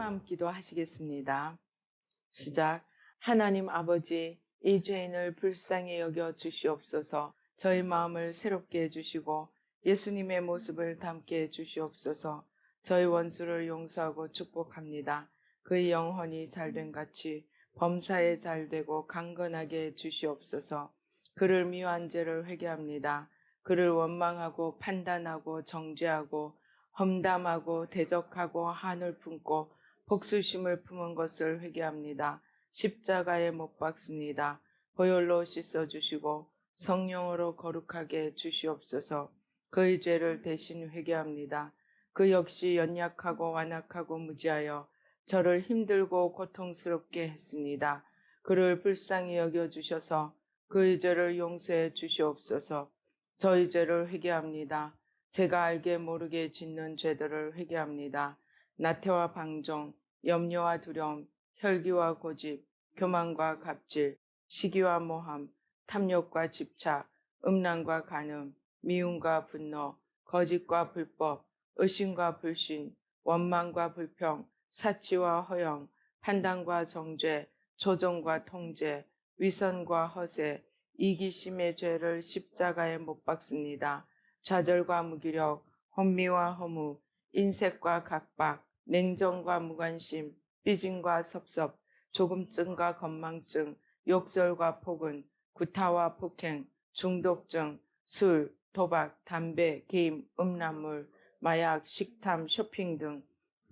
다음 기도하시겠습니다. 시작. 하나님 아버지, 이 죄인을 불쌍히 여겨 주시옵소서. 저희 마음을 새롭게 해주시고 예수님의 모습을 담게 해주시옵소서. 저희 원수를 용서하고 축복합니다. 그의 영혼이 잘된 같이 범사에 잘되고 강건하게 해주시옵소서. 그를 미워한 죄를 회개합니다. 그를 원망하고 판단하고 정죄하고 험담하고 대적하고 한을 품고 복수심을 품은 것을 회개합니다. 십자가에 못 박습니다. 보혈로 씻어주시고 성령으로 거룩하게 주시옵소서. 그의 죄를 대신 회개합니다. 그 역시 연약하고 완악하고 무지하여 저를 힘들고 고통스럽게 했습니다. 그를 불쌍히 여겨주셔서 그의 죄를 용서해 주시옵소서. 저희 죄를 회개합니다. 제가 알게 모르게 짓는 죄들을 회개합니다. 나태와 방종, 염려와 두려움, 혈기와 고집, 교만과 갑질, 시기와 모함, 탐욕과 집착, 음란과 간음, 미움과 분노, 거짓과 불법, 의심과 불신, 원망과 불평, 사치와 허영, 판단과 정죄, 조종과 통제, 위선과 허세, 이기심의 죄를 십자가에 못 박습니다. 좌절과 무기력, 혼미와 허무, 인색과 각박, 냉정과 무관심, 삐짐과 섭섭, 조금증과 건망증, 욕설과 폭언, 구타와 폭행, 중독증, 술, 도박, 담배, 게임, 음란물, 마약, 식탐, 쇼핑 등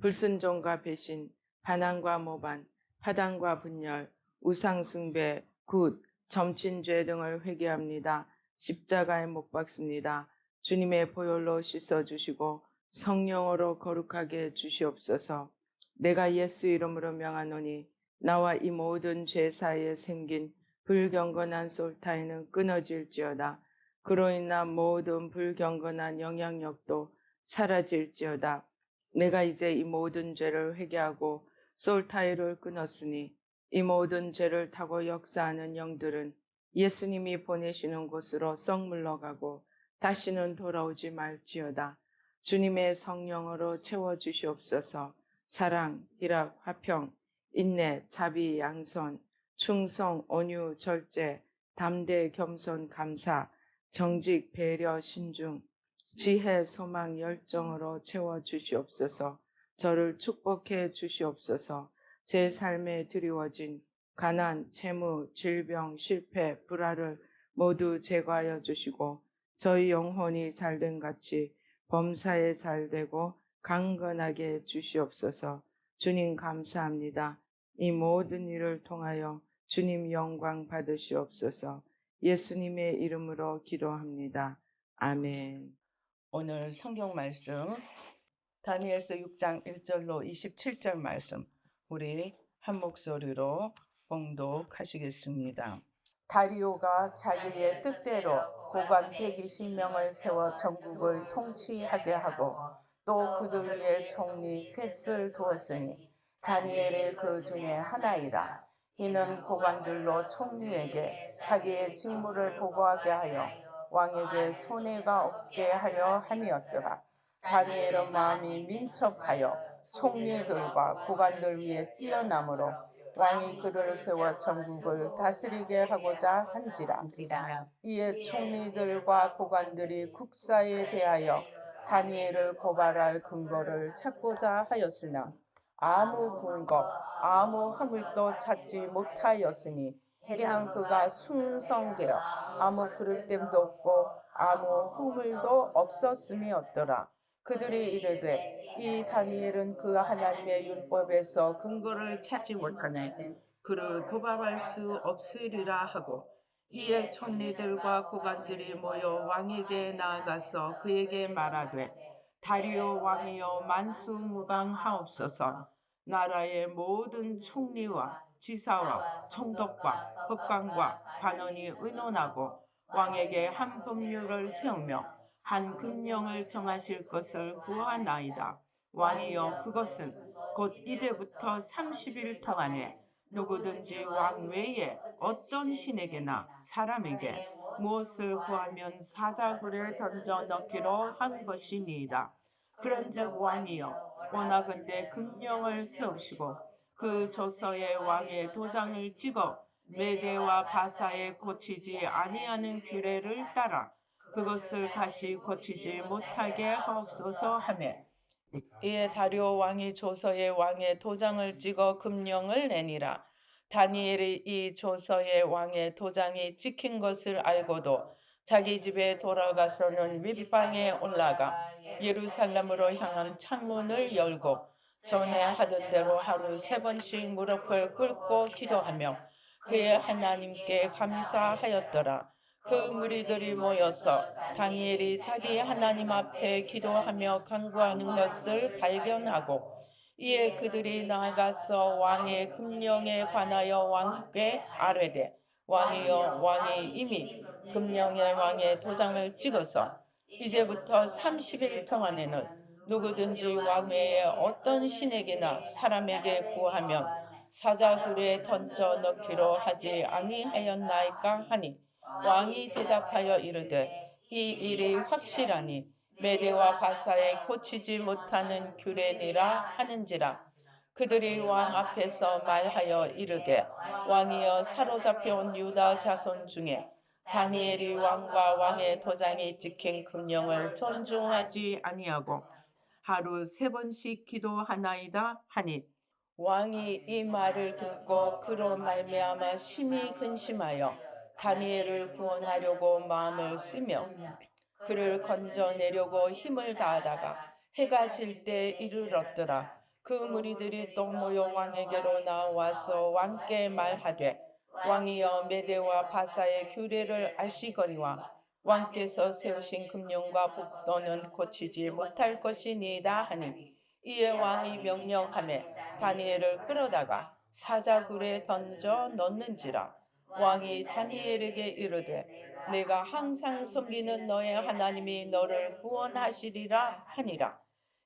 불순종과 배신, 반항과 모반, 파당과 분열, 우상숭배, 굿, 점친죄 등을 회개합니다. 십자가에 못 박습니다. 주님의 보혈로 씻어주시고 성령으로 거룩하게 주시옵소서. 내가 예수 이름으로 명하노니 나와 이 모든 죄 사이에 생긴 불경건한 솔타이는 끊어질지어다. 그로 인한 모든 불경건한 영향력도 사라질지어다. 내가 이제 이 모든 죄를 회개하고 솔타이를 끊었으니 이 모든 죄를 타고 역사하는 영들은 예수님이 보내시는 곳으로 썩 물러가고 다시는 돌아오지 말지어다. 주님의 성령으로 채워주시옵소서. 사랑, 희락, 화평, 인내, 자비, 양선, 충성, 온유, 절제, 담대, 겸손, 감사, 정직, 배려, 신중, 지혜, 소망, 열정으로 채워주시옵소서. 저를 축복해 주시옵소서. 제 삶에 드리워진 가난, 채무, 질병, 실패, 불화를 모두 제거하여 주시고 저희 영혼이 잘된 같이 범사에 잘되고 강건하게 주시옵소서. 주님 감사합니다. 이 모든 일을 통하여 주님 영광 받으시옵소서. 예수님의 이름으로 기도합니다. 아멘. 오늘 성경 말씀 다니엘서 6장 1절로 27절 말씀 우리 한 목소리로 봉독하시겠습니다. 다리오가 자기의 뜻대로 고관 120명을 세워 전국을 통치하게 하고 또 그들 위에 총리 셋을 두었으니 다니엘이 그 중에 하나이라. 이는 고관들로 총리에게 자기의 직무를 보고하게 하여 왕에게 손해가 없게 하려 함이었더라. 다니엘의 마음이 민첩하여 총리들과 고관들 위에 뛰어나므로 왕이 그를 세워 전국을 다스리게 하고자 한지라. 이에 총리들과 고관들이 국사에 대하여 다니엘을 고발할 근거를 찾고자 하였으나 아무 근거, 아무 허물도 찾지 못하였으니 이는 그가 충성되어 아무 그릇됨도 없고 아무 허물도 없었음이었더라. 그들이 이르되 이 다니엘은 그 하나님의 율법에서 근거를 찾지 못하네 그를 고발할 수 없으리라 하고 이에 총리들과 고관들이 모여 왕에게 나아가서 그에게 말하되 다리오 왕이여 만수무강하옵소서. 나라의 모든 총리와 지사와 총독과 법관과 관원이 의논하고 왕에게 한 법률을 세우며 한 금령을 정하실 것을 구하나이다. 왕이여 그것은 곧 이제부터 30일 동안에 누구든지 왕 외에 어떤 신에게나 사람에게 무엇을 구하면 사자굴에 던져 넣기로 한 것이니이다. 그런즉 왕이여 원하건대 금령을 세우시고 그 조서의 왕의 도장을 찍어 메대와 바사에 고치지 아니하는 규례를 따라 그것을 다시 고치지 못하게 하옵소서 하며 이에 다리오 왕이 조서의 왕의 도장을 찍어 금령을 내니라. 다니엘이 이 조서의 왕의 도장이 찍힌 것을 알고도 자기 집에 돌아가서는 윗방에 올라가 예루살렘으로 향한 창문을 열고 전에 하던 대로 하루 3번씩 무릎을 꿇고 기도하며 그의 하나님께 감사하였더라. 그 무리들이 모여서 다니엘이 자기 하나님 앞에 기도하며 간구하는 것을 발견하고 이에 그들이 나아가서 왕의 금령에 관하여 왕께 아뢰되 왕이여 왕이 이미 금령의 왕의 도장을 찍어서 이제부터 30일 동안에는 누구든지 왕 외에 어떤 신에게나 사람에게 구하면 사자굴에 던져 넣기로 하지 아니하였나이까 하니 왕이 대답하여 이르되 이 일이 확실하니 메대와 바사에 고치지 못하는 규례니라 하는지라. 그들이 왕 앞에서 말하여 이르되 왕이여 사로잡혀온 유다 자손 중에 다니엘이 왕과 왕의 도장이 찍힌 금령을 존중하지 아니하고 하루 3번씩 기도하나이다 하니 왕이 이 말을 듣고 그로 말미암아 심히 근심하여 다니엘을 구원하려고 마음을 쓰며 그를 건져내려고 힘을 다하다가 해가 질 때 이르렀더라. 그 무리들이 또 모여 왕에게로 나와서 왕께 말하되 왕이여 메대와 바사의 규례를 아시거니와 왕께서 세우신 금령과 법도는 고치지 못할 것이니이다 하니 이에 왕이 명령하매 다니엘을 끌어다가 사자굴에 던져 넣는지라. 왕이 다니엘에게 이르되 내가 항상 섬기는 너의 하나님이 너를 구원하시리라 하니라.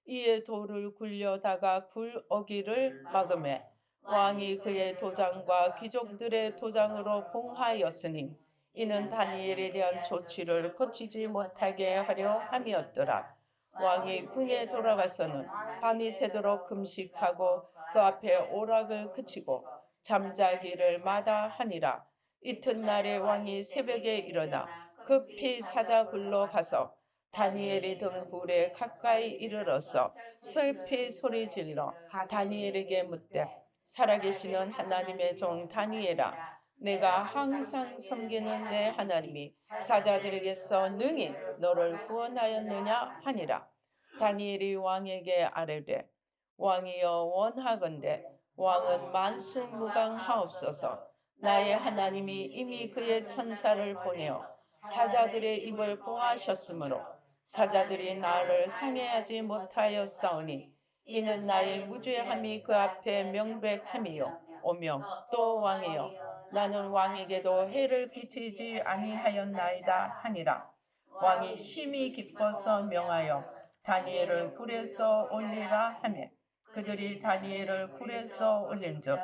이에 돌을 굴려다가 굴 어기를 막으매 왕이 그의 도장과 귀족들의 도장으로 봉하였으니 이는 다니엘에 대한 조치를 고치지 못하게 하려 함이었더라. 왕이 궁에 돌아가서는 밤이 새도록 금식하고 그 앞에 오락을 그치고 잠자기를 마다하니라. 이튿날에 왕이 새벽에 일어나 급히 사자굴로 가서 다니엘이 든 굴에 가까이 이르러서 슬피 소리질러 다니엘에게 묻되 살아계시는 하나님의 종 다니엘아 내가 항상 섬기는 내 하나님이 사자들에게서 능히 너를 구원하였느냐 하니라. 다니엘이 왕에게 아뢰되 왕이여 원하건대 왕은 만수무강하옵소서. 나의 하나님이 이미 그의 천사를 보내어 사자들의 입을 봉하셨으므로 사자들이 나를 상해하지 못하였사오니 이는 나의 무죄함이 그 앞에 명백함이요 오며 또 왕이여 나는 왕에게도 해를 끼치지 아니하였나이다 하니라. 왕이 심히 기뻐서 명하여 다니엘을 굴에서 올리라 하며 그들이 다니엘을 굴에서 올린즉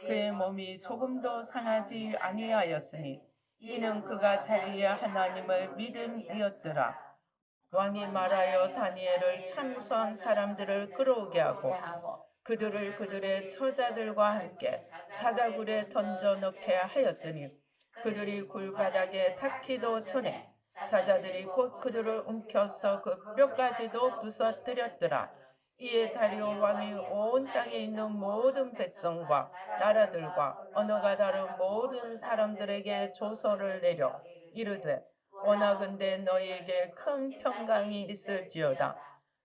그의 몸이 조금도 상하지 아니하였으니 이는 그가 자기의 하나님을 믿음이었더라. 왕이 말하여 다니엘을 참소한 사람들을 끌어오게 하고 그들을 그들의 처자들과 함께 사자굴에 던져 넣게 하였더니 그들이 굴바닥에 닿기도 전에 사자들이 곧 그들을 움켜서 그 뼈까지도 부서뜨렸더라. 이에 다리오 왕이 온 땅에 있는 모든 백성과 나라들과 언어가 다른 모든 사람들에게 조서를 내려 이르되 원하건대 너희에게 큰 평강이 있을지어다.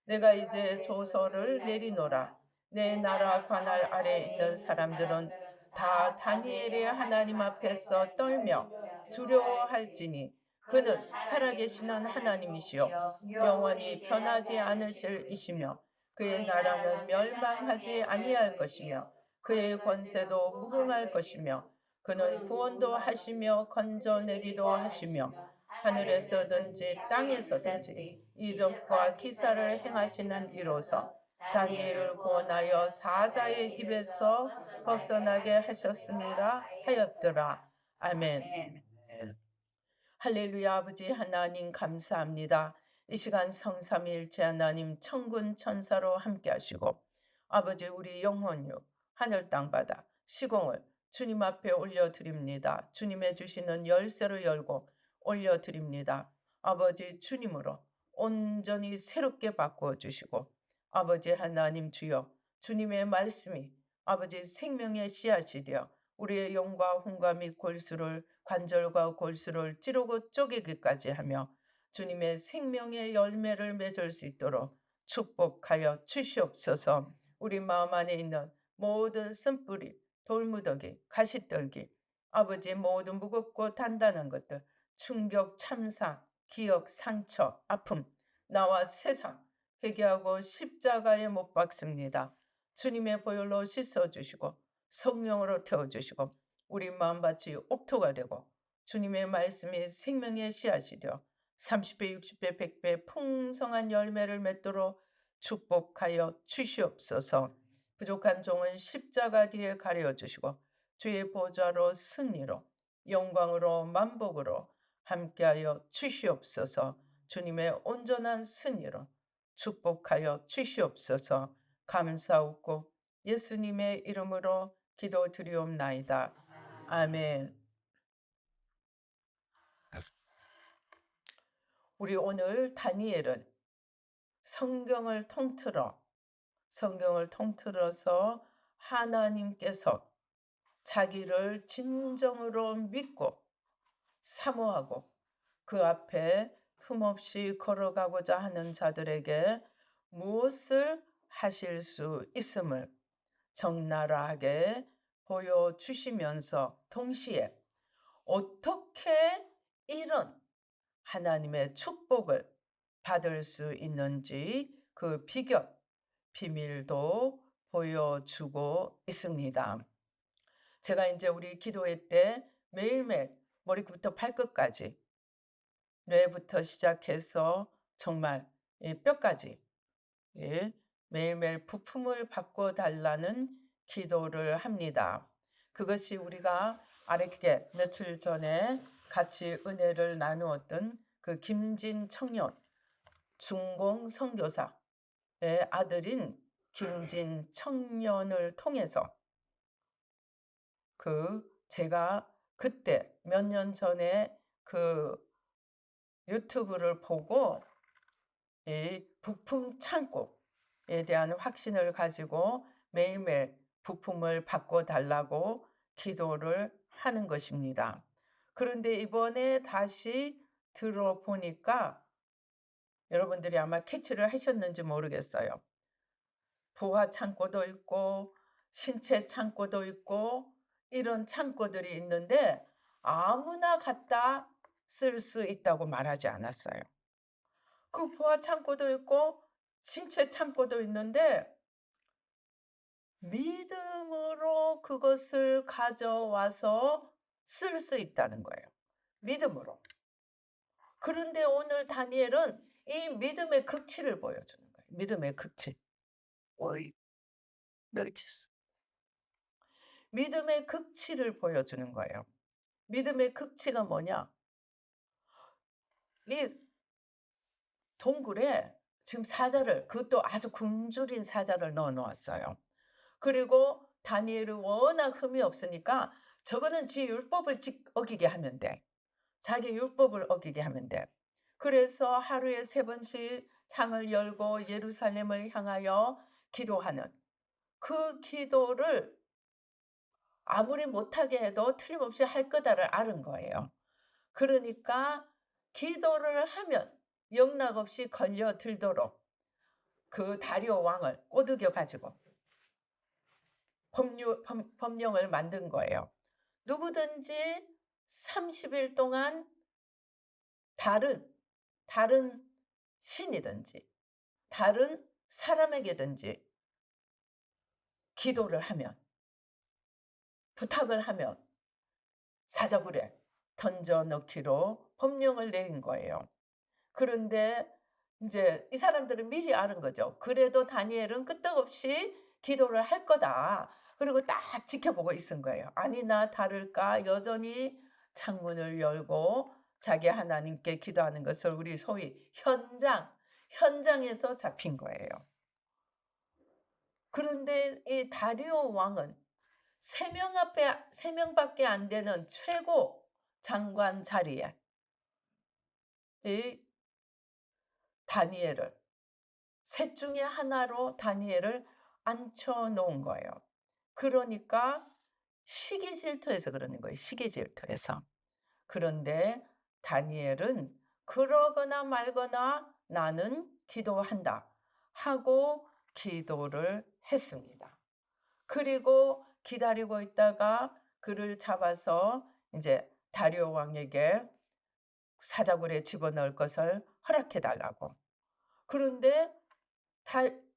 내가 이제 조서를 내리노라. 내 나라 관할 아래 있는 사람들은 다 다니엘의 하나님 앞에서 떨며 두려워할지니 그는 살아계시는 하나님이시요 영원히 변하지 않으실 이시며 그의 나라는 멸망하지 아니할 것이며 그의 권세도 무궁할 것이며 그는 구원도 하시며 건져내기도 하시며 하늘에서든지 땅에서든지 이적과 기사를 행하시는 이로서 다니엘을 구원하여 사자의 입에서 벗어나게 하셨습니다 하였더라. 아멘. 할렐루야. 아버지 하나님 감사합니다. 이 시간 성삼위일체 하나님 천군 천사로 함께 하시고 아버지 우리 영혼유 하늘 땅 바다 시공을 주님 앞에 올려드립니다. 주님의 주시는 열쇠로 열고 올려드립니다. 아버지 주님으로 온전히 새롭게 바꾸어 주시고 아버지 하나님 주여 주님의 말씀이 아버지 생명의 씨앗이 되어 우리의 영과 혼과 및 골수를 관절과 골수를 찌르고 쪼개기까지 하며 주님의 생명의 열매를 맺을 수 있도록 축복하여 주시옵소서. 우리 마음 안에 있는 모든 쓴뿌리, 돌무더기, 가시떨기, 아버지의 모든 무겁고 단단한 것들, 충격, 참사, 기억, 상처, 아픔, 나와 세상, 회개하고 십자가에 못 박습니다. 주님의 보혈로 씻어주시고 성령으로 태워주시고 우리 마음밭이 옥토가 되고 주님의 말씀이 생명의 씨앗이 되어 30배, 60배, 100배 풍성한 열매를 맺도록 축복하여 주시옵소서. 부족한 종은 십자가 뒤에 가려주시고 주의 보좌로 승리로 영광으로 만복으로 함께하여 주시옵소서. 주님의 온전한 승리로 축복하여 주시옵소서. 감사하고 예수님의 이름으로 기도드리옵나이다. 아멘. 우리 오늘 다니엘은 성경을 통틀어서 하나님께서 자기를 진정으로 믿고 사모하고 그 앞에 흠없이 걸어가고자 하는 자들에게 무엇을 하실 수 있음을 적나라하게 보여주시면서 동시에 어떻게 이런 하나님의 축복을 받을 수 있는지 그 비결, 비밀도 보여주고 있습니다. 제가 이제 우리 기도회 때 매일매일 머리부터 발끝까지 뇌부터 시작해서 정말 뼈까지 매일매일 부품을 바꿔달라는 기도를 합니다. 그것이 우리가 아랫게 며칠 전에 같이 은혜를 나누었던 그 김진 청년 중공 선교사의 아들인 김진 청년을 통해서 제가 그때 몇 년 전에 그 유튜브를 보고 이 부품 창고에 대한 확신을 가지고 매일매일 부품을 바꿔달라고 기도를 하는 것입니다. 그런데 이번에 다시 들어보니까 여러분들이 아마 캐치를 하셨는지 모르겠어요. 부하 창고도 있고 신체 창고도 있고 이런 창고들이 있는데 아무나 갖다 쓸 수 있다고 말하지 않았어요. 그 부하 창고도 있고 신체 창고도 있는데 믿음으로 그것을 가져와서 쓸 수 있다는 거예요. 믿음으로. 그런데 오늘 다니엘은 이 믿음의 극치를 보여주는 거예요. 믿음의 극치. 믿음의 극치를 보여주는 거예요. 믿음의 극치가 뭐냐? 이 동굴에 지금 사자를, 그것도 아주 굶주린 사자를 넣어 놓았어요. 그리고 다니엘은 워낙 흠이 없으니까 저거는 지 율법을 어기게 하면 돼. 자기 율법을 어기게 하면 돼. 그래서 하루에 3번씩 창을 열고 예루살렘을 향하여 기도하는 그 기도를 아무리 못하게 해도 틀림없이 할 거다를 아는 거예요. 그러니까 기도를 하면 영락없이 걸려들도록 그 다리오 왕을 꼬드겨 가지고 법령을 만든 거예요. 누구든지 30일 동안 다른 신이든지 다른 사람에게든지 기도를 하면, 부탁을 하면 사자굴에 던져 넣기로 법령을 내린 거예요. 그런데 이제 이 사람들은 미리 아는 거죠. 그래도 다니엘은 끄떡없이 기도를 할 거다. 그리고 딱 지켜보고 있은 거예요. 아니나 다를까 여전히 창문을 열고 자기 하나님께 기도하는 것을 우리 소위 현장에서 잡힌 거예요. 그런데 이 다리오 왕은 3명밖에 안 되는 최고 장관 자리에 이 다니엘을 셋 중에 하나로 다니엘을 앉혀 놓은 거예요. 그러니까 시기 질투해서 그러는 거예요. 시기 질투해서. 그런데 다니엘은 그러거나 말거나 나는 기도한다 하고 기도를 했습니다. 그리고 기다리고 있다가 그를 잡아서 이제 다리오 왕에게 사자굴에 집어넣을 것을 허락해 달라고. 그런데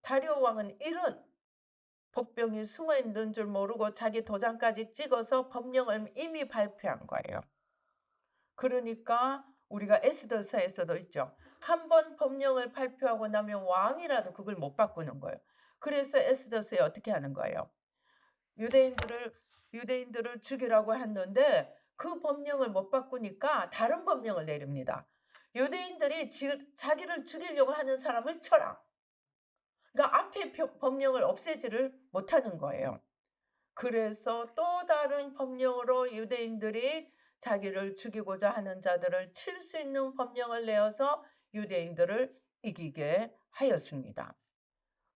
다리오 왕은 이런 복병이 숨어 있는 줄 모르고 자기 도장까지 찍어서 법령을 이미 발표한 거예요. 그러니까 우리가 에스더서에서도 있죠. 한 번 법령을 발표하고 나면 왕이라도 그걸 못 바꾸는 거예요. 그래서 에스더서에 어떻게 하는 거예요? 유대인들을 죽이라고 했는데 그 법령을 못 바꾸니까 다른 법령을 내립니다. 유대인들이 자기를 죽이려고 하는 사람을 쳐라. 그러니까 앞에 법령을 없애지를 못하는 거예요. 그래서 또 다른 법령으로 유대인들이 자기를 죽이고자 하는 자들을 칠 수 있는 법령을 내어서 유대인들을 이기게 하였습니다.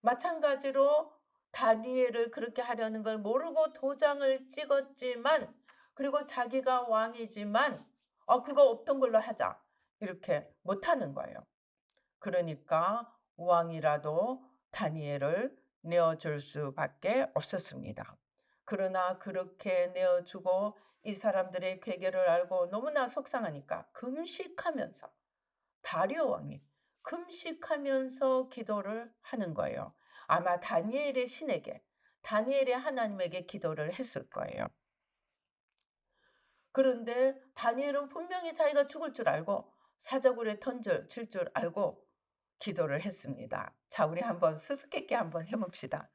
마찬가지로 다니엘을 그렇게 하려는 걸 모르고 도장을 찍었지만, 그리고 자기가 왕이지만 그거 없던 걸로 하자 이렇게 못하는 거예요. 그러니까 왕이라도 다니엘을 내어줄 수밖에 없었습니다. 그러나 그렇게 내어주고 이 사람들의 괴계를 알고 너무나 속상하니까 금식하면서, 다리오 왕이 금식하면서 기도를 하는 거예요. 아마 다니엘의 신에게, 다니엘의 하나님에게 기도를 했을 거예요. 그런데 다니엘은 분명히 자기가 죽을 줄 알고 사자굴에 질 줄 알고 기도를 했습니다. 자, 우리 한번 수수께끼 한번 해봅시다.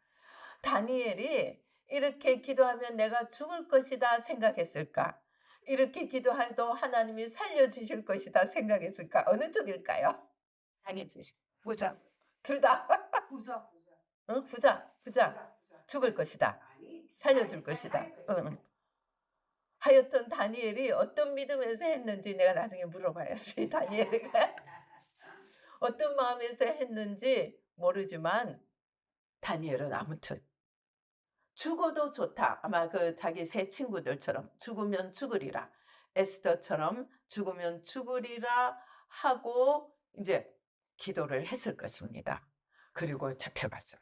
다니엘이 이렇게 기도하면 내가 죽을 것이다 생각했을까? 이렇게 기도해도 하나님이 살려주실 것이다 생각했을까? 어느 쪽일까요? 살려주실. 부자. 둘 다. 부자. 응? 부자. 죽을 것이다. 살려줄 것이다. 응. 하여튼 다니엘이 어떤 믿음에서 했는지 내가 나중에 물어봐야지. 다니엘이가 어떤 마음에서 했는지 모르지만 다니엘은 아무튼 죽어도 좋다. 아마 그 자기 세 친구들처럼 죽으면 죽으리라. 에스더처럼 죽으면 죽으리라 하고 이제 기도를 했을 것입니다. 그리고 잡혀갔어요.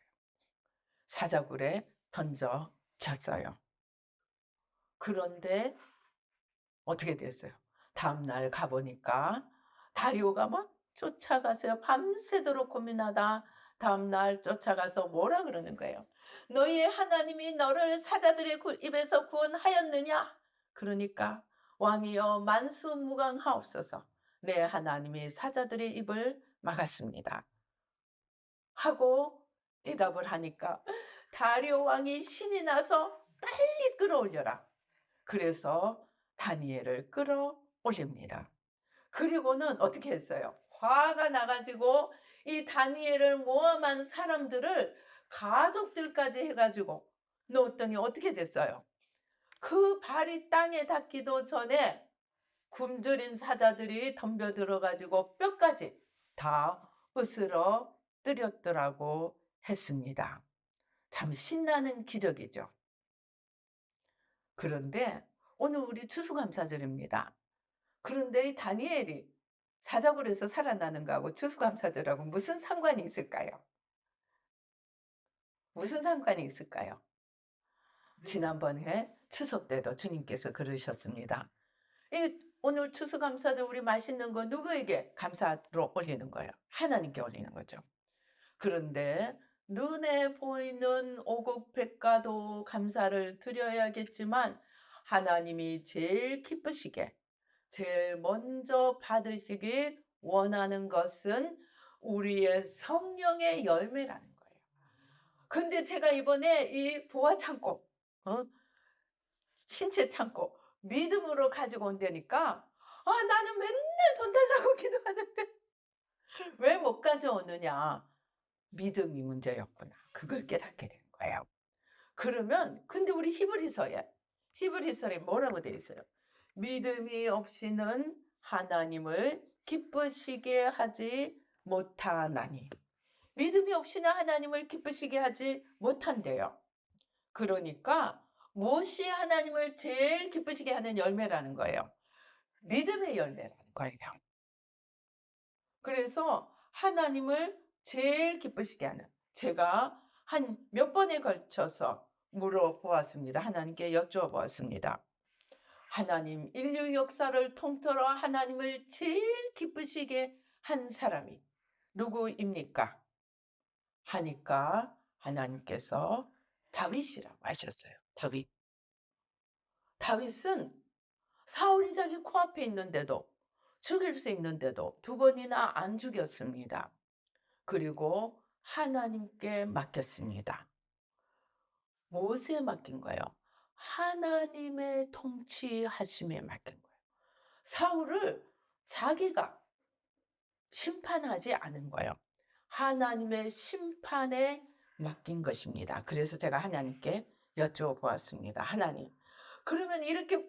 사자굴에 던져졌어요. 그런데 어떻게 됐어요? 다음날 가보니까 다리오가 막 쫓아가서요. 밤새도록 고민하다 다음날 쫓아가서 뭐라 그러는 거예요? 너희의 하나님이 너를 사자들의 입에서 구원하였느냐? 그러니까 왕이여 만수무강하옵소서. 내 하나님이 사자들의 입을 막았습니다. 하고 대답을 하니까 다리오 왕이 신이 나서 빨리 끌어올려라. 그래서 다니엘을 끌어올립니다. 그리고는 어떻게 했어요? 화가 나가지고 이 다니엘을 모함한 사람들을 가족들까지 해가지고 넣었더니 어떻게 됐어요? 그 발이 땅에 닿기도 전에 굶주린 사자들이 덤벼 들어가지고 뼈까지 다 으스러 뜨렸더라고 했습니다. 참 신나는 기적이죠. 그런데 오늘 우리 추수감사절입니다. 그런데 이 다니엘이 사자굴에서 살아나는 거하고 추수감사절하고 무슨 상관이 있을까요? 무슨 상관이 있을까요? 지난번에 추석 때도 주님께서 그러셨습니다. 오늘 추수감사절 우리 맛있는 거 누구에게 감사로 올리는 거예요? 하나님께 올리는 거죠. 그런데 눈에 보이는 오곡백과도 감사를 드려야겠지만 하나님이 제일 기쁘시게 제일 먼저 받으시기 원하는 것은 우리의 성령의 열매라는 거예요. 근데 제가 이번에 이 부화 창고, 신체 창고 믿음으로 가지고 온다니까 아 나는 맨날 돈 달라고 기도하는데 왜 못 가져오느냐. 믿음이 문제였구나. 그걸 깨닫게 된 거예요. 그러면 근데 우리 히브리서에 뭐라고 되어 있어요? 믿음이 없이는 하나님을 기쁘시게 하지 못하나니. 믿음이 없이는 하나님을 기쁘시게 하지 못한대요. 그러니까 무엇이 하나님을 제일 기쁘시게 하는 열매라는 거예요? 믿음의 열매라는 거예요. 그래서 하나님을 제일 기쁘시게 하는, 제가 한 몇 번에 걸쳐서 물어보았습니다. 하나님께 여쭈어보았습니다. 하나님, 인류 역사를 통틀어 하나님을 제일 기쁘시게 한 사람이 누구입니까? 하니까 하나님께서 다윗이라고 하셨어요. 다윗. 다윗은 사울이 자기 코앞에 있는데도, 죽일 수 있는데도 두 번이나 안 죽였습니다. 그리고 하나님께 맡겼습니다. 무엇에 맡긴 거예요? 하나님의 통치하심에 맡긴 거예요. 사울을 자기가 심판하지 않은 거예요. 하나님의 심판에 맡긴 것입니다. 그래서 제가 하나님께 여쭤보았습니다. 하나님, 그러면 이렇게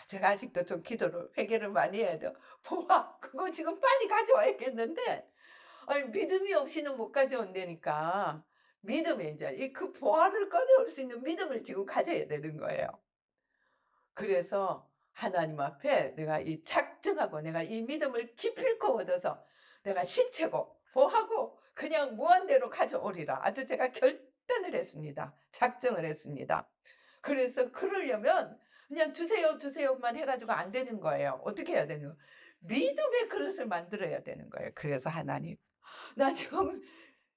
제가 아직도 좀 기도를 회개를 많이 해야 돼요. 보아, 그거 지금 빨리 가져와야겠는데 아니 믿음이 없이는 못 가져온다니까. 믿음에 인제 그 보화를 꺼내올 수 있는 믿음을 지금 가져야 되는 거예요. 그래서 하나님 앞에 내가 이 작정하고 내가 이 믿음을 기필코 얻어서 내가 신체고 보하고 그냥 무한대로 가져오리라. 아주 제가 결단을 했습니다. 작정을 했습니다. 그래서 그러려면 그냥 "주세요, 주세요."만 해 가지고 안 되는 거예요. 어떻게 해야 되는 거예요? 믿음의 그릇을 만들어야 되는 거예요. 그래서 하나님, 나 지금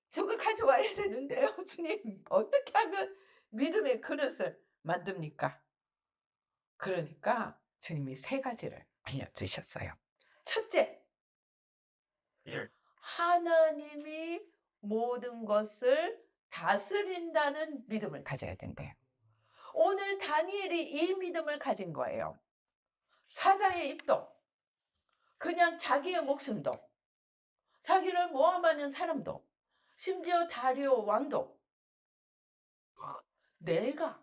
저거 가져와야 되는데요. 주님, 어떻게 하면 믿음의 그릇을 만듭니까? 그러니까 주님이 세 가지를 알려주셨어요. 첫째, 예. 하나님이 모든 것을 다스린다는 믿음을 가져야 된대요. 오늘 다니엘이 이 믿음을 가진 거예요. 사자의 입도, 그냥 자기의 목숨도, 자기를 모함하는 사람도, 심지어 다리오 왕도 내가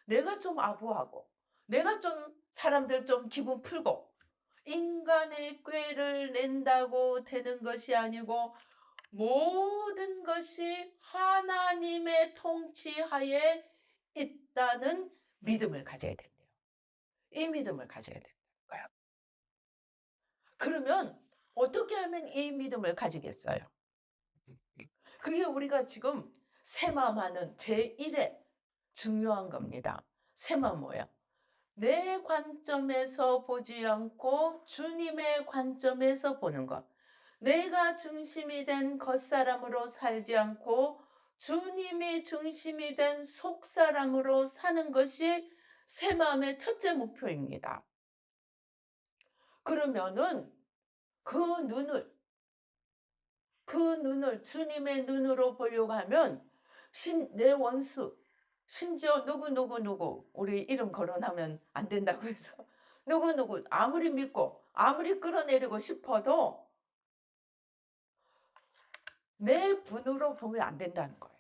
내가 좀 아부하고 내가 좀 사람들 좀 기분 풀고 인간의 꾀를 낸다고 되는 것이 아니고 모든 것이 하나님의 통치하에 있다는 믿음을 가져야 된대요. 이 믿음을 가져야 되는 거예요. 그러면 어떻게 하면 이 믿음을 가지겠어요? 그게 우리가 지금 새마음하는 제1의 중요한 겁니다. 새마음 뭐예요? 내 관점에서 보지 않고 주님의 관점에서 보는 것. 내가 중심이 된 겉사람으로 살지 않고 주님이 중심이 된 속사람으로 사는 것이 새 마음의 첫째 목표입니다. 그러면은 그 눈을, 그 눈을 주님의 눈으로 보려고 하면 내 원수, 심지어 누구 우리 이름 거론하면 안 된다고 해서 누구 아무리 믿고 아무리 끌어내리고 싶어도 내 분으로 보면 안 된다는 거예요.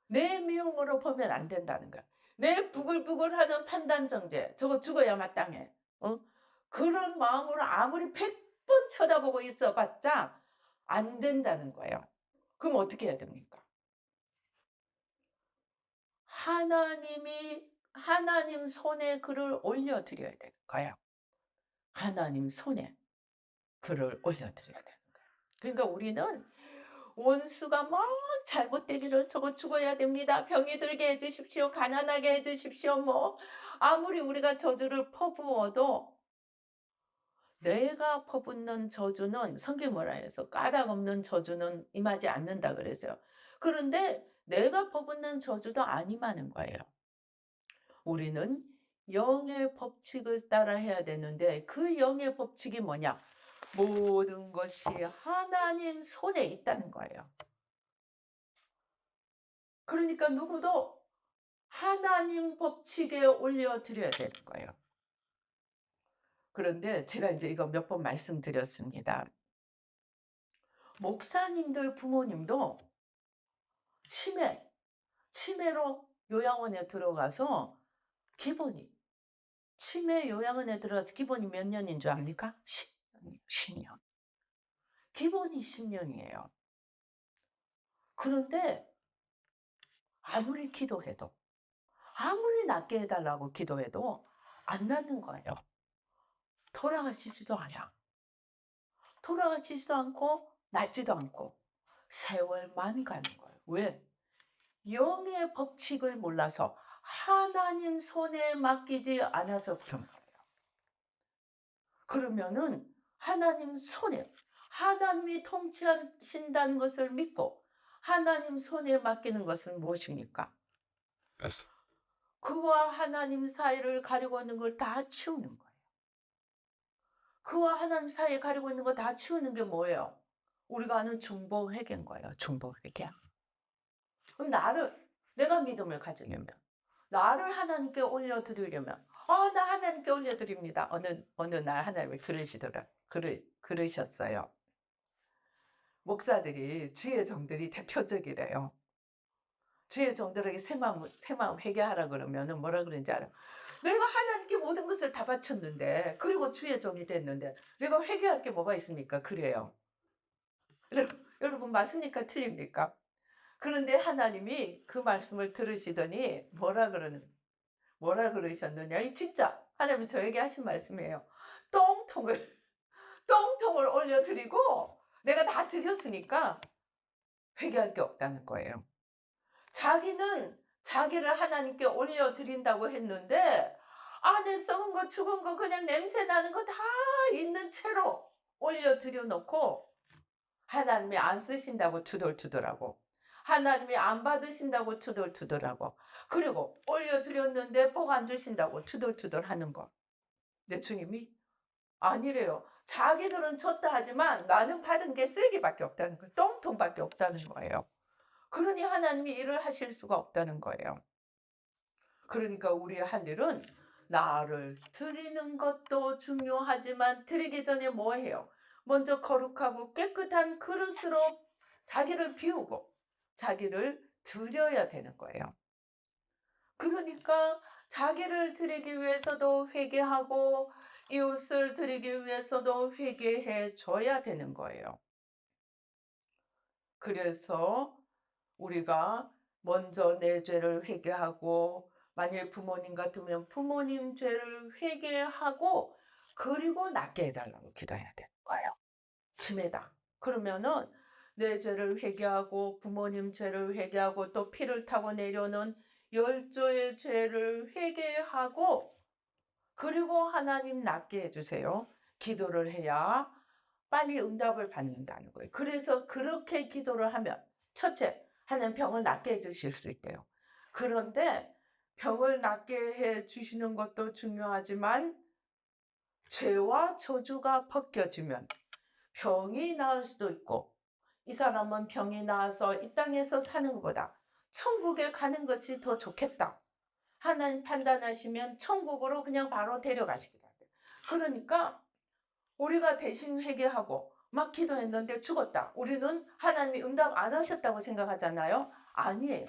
내 미움으로 보면 안 된다는 거야. 내 부글부글하는 판단 정죄, 저거 죽어야 마땅해. 어? 그런 마음으로 아무리 100번 쳐다보고 있어봤자 안 된다는 거예요. 그럼 어떻게 해야 됩니까? 하나님 손에 그를 올려드려야 되는 거예요. 하나님 손에 그를 올려드려야 되는 거예요. 그러니까 우리는 원수가 막 잘못되기를 저거 죽어야 됩니다. 병이 들게 해주십시오. 가난하게 해주십시오. 뭐 아무리 우리가 저주를 퍼부어도 내가 퍼붓는 저주는 성경 뭐라 해서 까닭 없는 저주는 임하지 않는다 그래서요. 그런데 내가 퍼붓는 저주도 안 임하는 거예요. 우리는 영의 법칙을 따라 해야 되는데 그 영의 법칙이 뭐냐? 모든 것이 하나님 손에 있다는 거예요. 그러니까 누구도 하나님 법칙에 올려드려야 되는 거예요. 그런데 제가 이제 이거 몇 번 말씀드렸습니다. 목사님들 부모님도 치매, 치매로 요양원에 들어가서 기본이 치매 요양원에 들어가서 기본이 몇 년인 줄 압니까? 10년이에요. 10년. 기본이 10년이에요. 그런데 아무리 기도해도 아무리 낫게 해 달라고 기도해도 안 낫는 거예요. 돌아가시지도 않아. 돌아가시지도 않고 낫지도 않고 세월만 가는 거예요. 왜? 영의 법칙을 몰라서 하나님 손에 맡기지 않아서 그런 거예요. 그러면은 하나님 손에 하나님이 통치하신다는 것을 믿고 하나님 손에 맡기는 것은 무엇입니까? 그와 하나님 사이를 가리고 있는 걸 다 치우는 거예요. 그와 하나님 사이에 가리고 있는 거 다 치우는 게 뭐예요? 우리가 아는 중보회개인 거예요. 중보회개. 그럼 내가 믿음을 가지려면 나를 하나님께 올려드리려면 나 하나님께 올려드립니다. 어느 날 하나님이 그러셨어요. 목사들이 주의 종들이 대표적이래요. 주의 종들에게 새 마음 회개하라 그러면은 뭐라 그러는지 알아요? 내가 하나님께 모든 것을 다 바쳤는데 그리고 주의 종이 됐는데 내가 회개할 게 뭐가 있습니까? 그래요. 여러분 맞습니까? 틀립니까? 그런데 하나님이 그 말씀을 들으시더니 뭐라 그러셨느냐? 이 진짜 하나님이 저에게 하신 말씀이에요. 똥통을 똥통을 올려드리고 내가 다 드렸으니까 회개할 게 없다는 거예요. 자기는 자기를 하나님께 올려드린다고 했는데 안에 썩은 거 죽은 거 그냥 냄새 나는 거 다 있는 채로 올려드려 놓고 하나님이 안 쓰신다고 투덜투덜하고 하나님이 안 받으신다고 투덜투덜하고 그리고 올려드렸는데 복 안 주신다고 투덜투덜하는 거. 근데 주님이 아니래요. 자기들은 줬다 하지만 나는 받은 게 쓰레기밖에 없다는 거예요. 똥통밖에 없다는 거예요. 그러니 하나님이 일을 하실 수가 없다는 거예요. 그러니까 우리의 할 일은 나를 드리는 것도 중요하지만 드리기 전에 뭐 해요? 먼저 거룩하고 깨끗한 그릇으로 자기를 비우고 자기를 드려야 되는 거예요. 그러니까 자기를 드리기 위해서도 회개하고 이웃을 드리기 위해서도 회개해 줘야 되는 거예요. 그래서 우리가 먼저 내 죄를 회개하고 만약에 부모님 같으면 부모님 죄를 회개하고 그리고 낫게 해달라고 기도해야 되는 거예요. 치매다. 그러면은 내 죄를 회개하고 부모님 죄를 회개하고 또 피를 타고 내려오는 열조의 죄를 회개하고 그리고 하나님 낫게 해주세요. 기도를 해야 빨리 응답을 받는다는 거예요. 그래서 그렇게 기도를 하면 첫째, 하나님 병을 낫게 해주실 수 있대요. 그런데 병을 낫게 해주시는 것도 중요하지만 죄와 저주가 벗겨지면 병이 나을 수도 있고 이 사람은 병이 나아서 이 땅에서 사는 것보다 천국에 가는 것이 더 좋겠다. 하나님 판단하시면 천국으로 그냥 바로 데려가시기도 해요. 그러니까 우리가 대신 회개하고 막 기도했는데 죽었다. 우리는 하나님이 응답 안 하셨다고 생각하잖아요. 아니에요.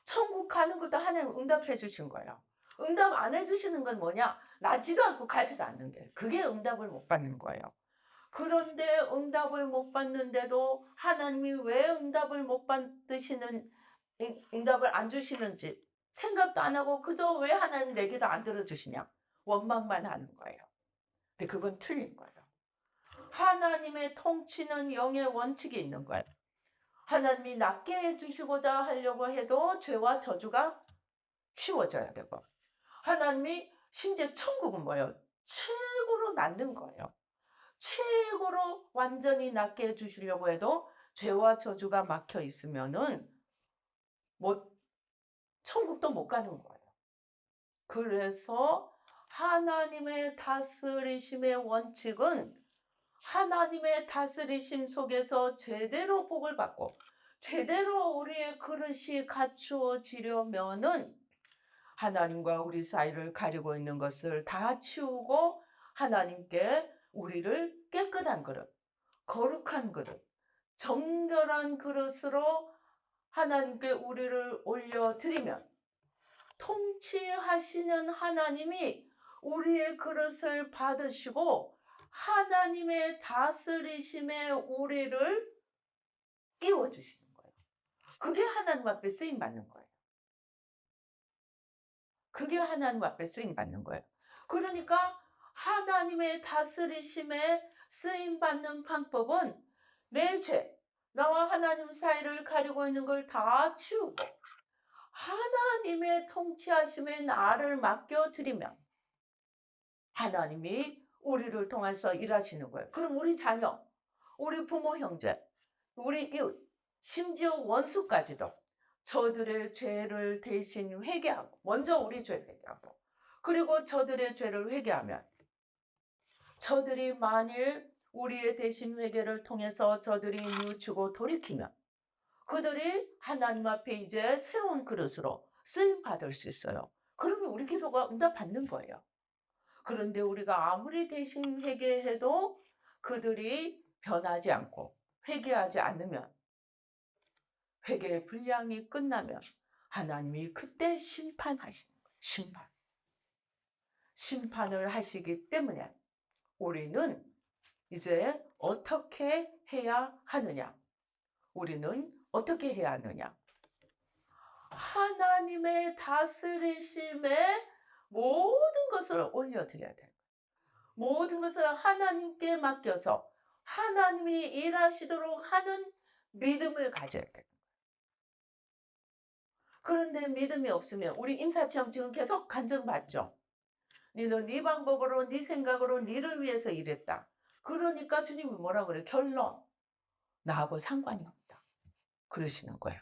천국 가는 것도 하나님 응답해 주신 거예요. 응답 안 해주시는 건 뭐냐? 낫지도 않고 가지도 않는 게. 그게 응답을 못 받는 거예요. 그런데 응답을 못 받는데도 하나님이 왜 응답을 안 주시는지 생각도 안 하고 그저 왜 하나님 내 기도 안 들어주시냐? 원망만 하는 거예요. 근데 그건 틀린 거예요. 하나님의 통치는 영의 원칙이 있는 거예요. 하나님이 낫게 해주시고자 하려고 해도 죄와 저주가 치워져야 되고 하나님이 심지어 천국은 뭐예요? 최고로 낫는 거예요. 최고로 완전히 낫게 해주시려고 해도 죄와 저주가 막혀 있으면은 천국도 못 가는 거예요. 그래서 하나님의 다스리심의 원칙은 하나님의 다스리심 속에서 제대로 복을 받고 제대로 우리의 그릇이 갖추어지려면은 하나님과 우리 사이를 가리고 있는 것을 다 치우고 하나님께 우리를 깨끗한 그릇, 거룩한 그릇, 정결한 그릇으로 하나님께 우리를 올려드리면 통치하시는 하나님이 우리의 그릇을 받으시고 하나님의 다스리심에 우리를 끼워주시는 거예요. 그게 하나님 앞에 쓰임받는 거예요. 그게 하나님 앞에 쓰임받는 거예요. 그러니까 하나님의 다스리심에 쓰임받는 방법은 내 죄, 나와 하나님 사이를 가리고 있는 걸 다 치우고 하나님의 통치하심에 나를 맡겨드리면 하나님이 우리를 통해서 일하시는 거예요. 그럼 우리 자녀, 우리 부모 형제, 우리 이웃, 심지어 원수까지도 저들의 죄를 대신 회개하고, 먼저 우리 죄 회개하고, 그리고 저들의 죄를 회개하면 저들이 만일 우리의 대신 회개를 통해서 저들이 뉘우치고 돌이키면 그들이 하나님 앞에 이제 새로운 그릇으로 쓰임 받을 수 있어요. 그러면 우리 기도가 응답받는 거예요. 그런데 우리가 아무리 대신 회개해도 그들이 변하지 않고 회개하지 않으면, 회개의 분량이 끝나면 하나님이 그때 심판하시는 거예요. 심판을 하시기 때문에 우리는 이제 어떻게 해야 하느냐? 우리는 어떻게 해야 하느냐? 하나님의 다스리심에 모든 것을 올려드려야 돼요. 모든 것을 하나님께 맡겨서 하나님이 일하시도록 하는 믿음을 가져야 돼요. 그런데 믿음이 없으면 우리 임사체험 지금 계속 간증받죠. 너는 네 방법으로 네 생각으로 너를 위해서 일했다. 그러니까 주님이 뭐라 그래요? 결론. 나하고 상관이 없다. 그러시는 거예요.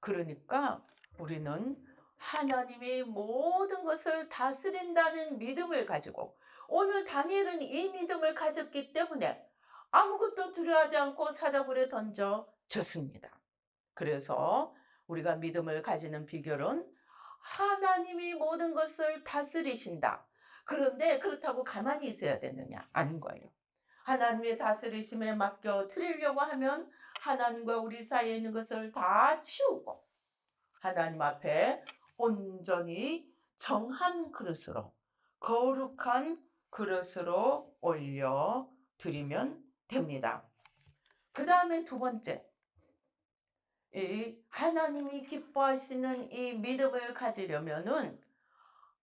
그러니까 우리는 하나님이 모든 것을 다스린다는 믿음을 가지고 오늘 다니엘은 이 믿음을 가졌기 때문에 아무것도 두려워하지 않고 사자굴에 던져졌습니다. 그래서 우리가 믿음을 가지는 비결은 하나님이 모든 것을 다스리신다. 그런데 그렇다고 가만히 있어야 되느냐? 아닌 거예요. 하나님의 다스리심에 맡겨 드리려고 하면 하나님과 우리 사이에 있는 것을 다 치우고 하나님 앞에 온전히 정한 그릇으로, 거룩한 그릇으로 올려 드리면 됩니다. 그 다음에 두 번째, 이 하나님이 기뻐하시는 이 믿음을 가지려면은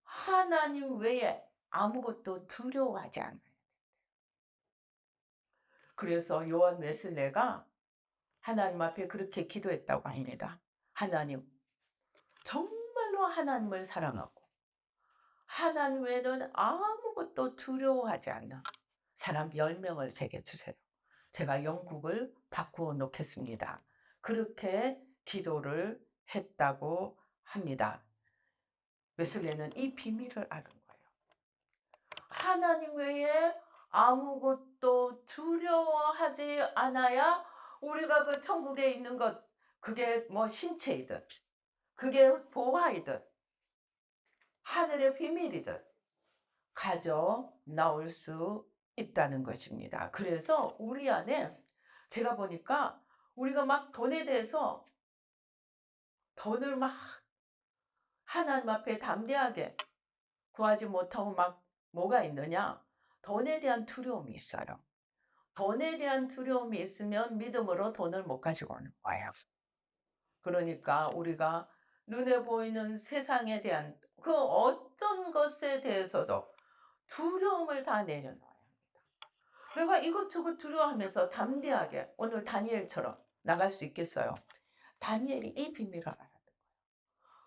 하나님 외에 아무것도 두려워하지 않아요. 그래서 요한 웨슬레가 하나님 앞에 그렇게 기도했다고 합니다. 하나님, 정말로 하나님을 사랑하고 하나님 외에는 아무것도 두려워하지 않는 사람 10명을 제게 주세요. 제가 영국을 바꾸어 놓겠습니다. 그렇게 기도를 했다고 합니다. 웨슬레는 이 비밀을 아는 거예요. 하나님 외에 아무것도 두려워하지 않아야 우리가 그 천국에 있는 것, 그게 뭐 신체이든 그게 보화이든 하늘의 비밀이든 가져 나올 수 있다는 것입니다. 그래서 우리 안에 제가 보니까 우리가 막 돈에 대해서 돈을 막 하나님 앞에 담대하게 구하지 못하고 막 뭐가 있느냐? 돈에 대한 두려움이 있어요. 돈에 대한 두려움이 있으면 믿음으로 돈을 못 가지고 오는 거예요. 그러니까 우리가 눈에 보이는 세상에 대한 그 어떤 것에 대해서도 두려움을 다 내려놔야 합니다. 그러니까 이것저것 두려워하면서 담대하게 오늘 다니엘처럼 나갈 수 있겠어요? 다니엘이 이 비밀을 알아야 돼요.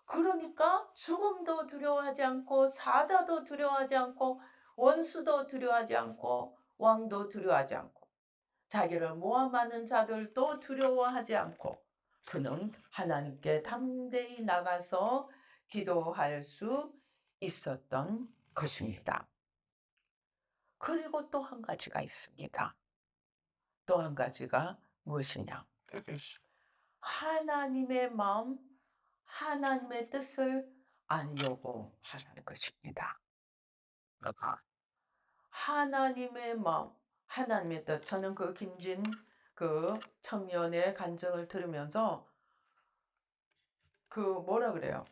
그러니까 죽음도 두려워하지 않고 사자도 두려워하지 않고 원수도 두려워하지 않고 왕도 두려워하지 않고 자기를 모함하는 자들도 두려워하지 않고 그는 하나님께 담대히 나가서 기도할 수 있었던 것입니다. 그리고 또 한 가지가 있습니다. 또 한 가지가 무엇이냐? 하나님의 마음, 하나님의 뜻을 알려고 하라는 것입니다. 하나님의 마음, 하나님의 뜻. 저는 그 김진 그 청년의 간증을 들으면서 그 뭐라 그래요?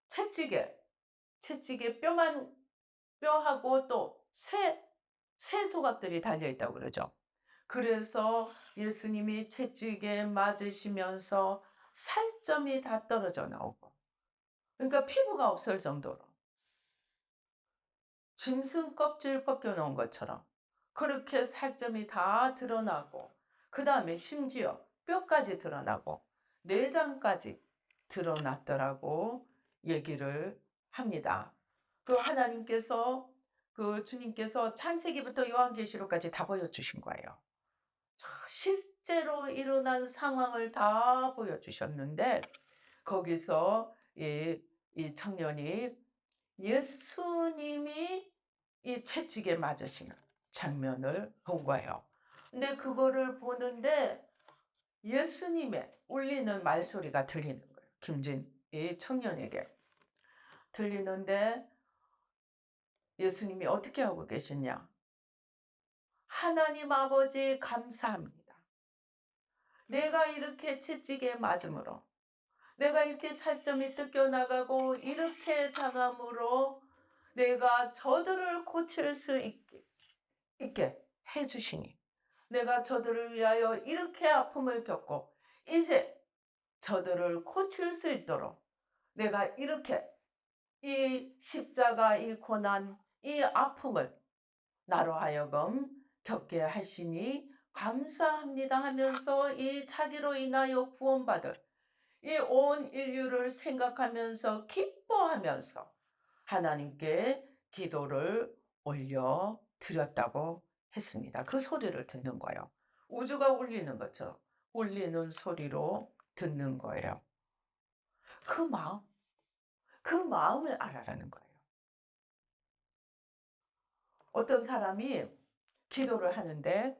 채찍에 뼈하고 또 새 조각들이 달려 있다고 그러죠. 그래서 예수님이 채찍에 맞으시면서 살점이 다 떨어져 나오고, 그러니까 피부가 없을 정도로 짐승 껍질 벗겨 놓은 것처럼 그렇게 살점이 다 드러나고, 그 다음에 심지어 뼈까지 드러나고 내장까지 드러났더라고 얘기를 합니다. 그 하나님께서, 그 주님께서 창세기부터 요한계시록까지 다 보여주신 거예요. 실제로 일어난 상황을 다 보여주셨는데, 거기서 이 청년이 예수님이 이 채찍에 맞으시는 장면을 본 거예요. 근데 그거를 보는데 예수님의 울리는 말소리가 들리는 거예요. 김진 이 청년에게 들리는데, 예수님이 어떻게 하고 계시냐? 하나님 아버지 감사합니다. 내가 이렇게 채찍에 맞음으로, 내가 이렇게 살점이 뜯겨나가고 이렇게 당함으로 내가 저들을 고칠 수 있게 해주시니, 내가 저들을 위하여 이렇게 아픔을 겪고 이제 저들을 고칠 수 있도록 내가 이렇게 이 십자가, 이 고난, 이 아픔을 나로 하여금 겪게 하시니 감사합니다 하면서 이 자기로 인하여 구원받을 이 온 인류를 생각하면서 기뻐하면서 하나님께 기도를 올려 드렸다고 했습니다. 그 소리를 듣는 거예요. 우주가 울리는 것처럼 울리는 소리로 듣는 거예요. 그 마음, 그 마음을 알아라는 거예요. 어떤 사람이 기도를 하는데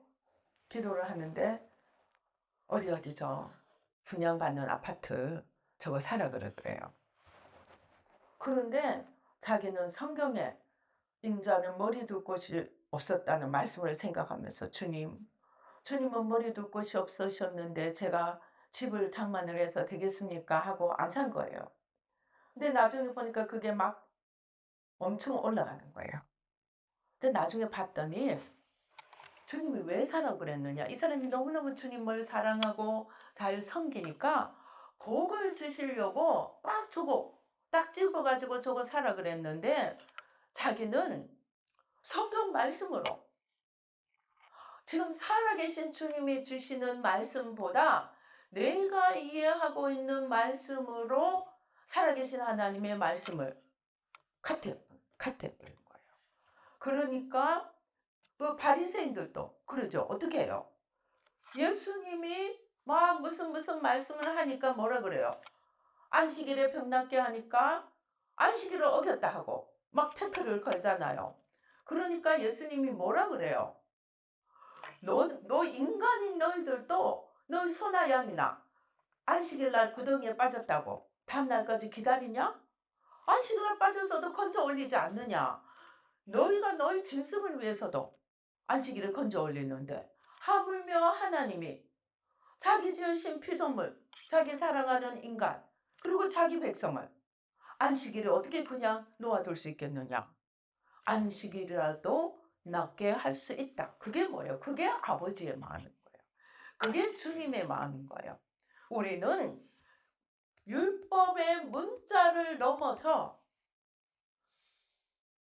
어디죠? 분양받는 아파트 저거 사라 그러더래요. 그런데 자기는 성경에 인자는 머리 둘 곳이 없었다는 말씀을 생각하면서 주님은 머리 둘 곳이 없으셨는데 제가 집을 장만을 해서 되겠습니까? 하고 안 산 거예요. 근데 나중에 보니까 그게 막 엄청 올라가는 거예요. 근데 나중에 봤더니 주님이 왜 사라고 그랬느냐? 이 사람이 너무너무 주님을 사랑하고 잘 섬기니까 복을 주시려고 딱 집어가지고 저거 사라 그랬는데, 자기는 성경 말씀으로 지금 살아계신 주님이 주시는 말씀보다 내가 이해하고 있는 말씀으로 살아계신 하나님의 말씀을 카테버린 거예요. 그러니까 그 바리새인들도 그러죠. 어떻게 해요? 예수님이 막 무슨 말씀을 하니까 뭐라 그래요? 안식일에 병 낫게 하니까 안식일을 어겼다 하고 막 태클을 걸잖아요. 그러니까 예수님이 뭐라 그래요? 너 인간인 너희들도 너희 소나 양이나 안식일 날 구덩이에 빠졌다고 다음날까지 기다리냐? 안식일 날 빠져서도 건져 올리지 않느냐? 너희가 너희 짐승을 위해서도 안식일을 건져 올리는데 하물며 하나님이 자기 지으신 피조물, 자기 사랑하는 인간, 그리고 자기 백성을 안식일에 어떻게 그냥 놓아둘 수 있겠느냐? 안식일이라도 낫게 할 수 있다. 그게 뭐예요? 그게 아버지의 마음인 거예요. 그게 주님의 마음인 거예요. 우리는 율법의 문자를 넘어서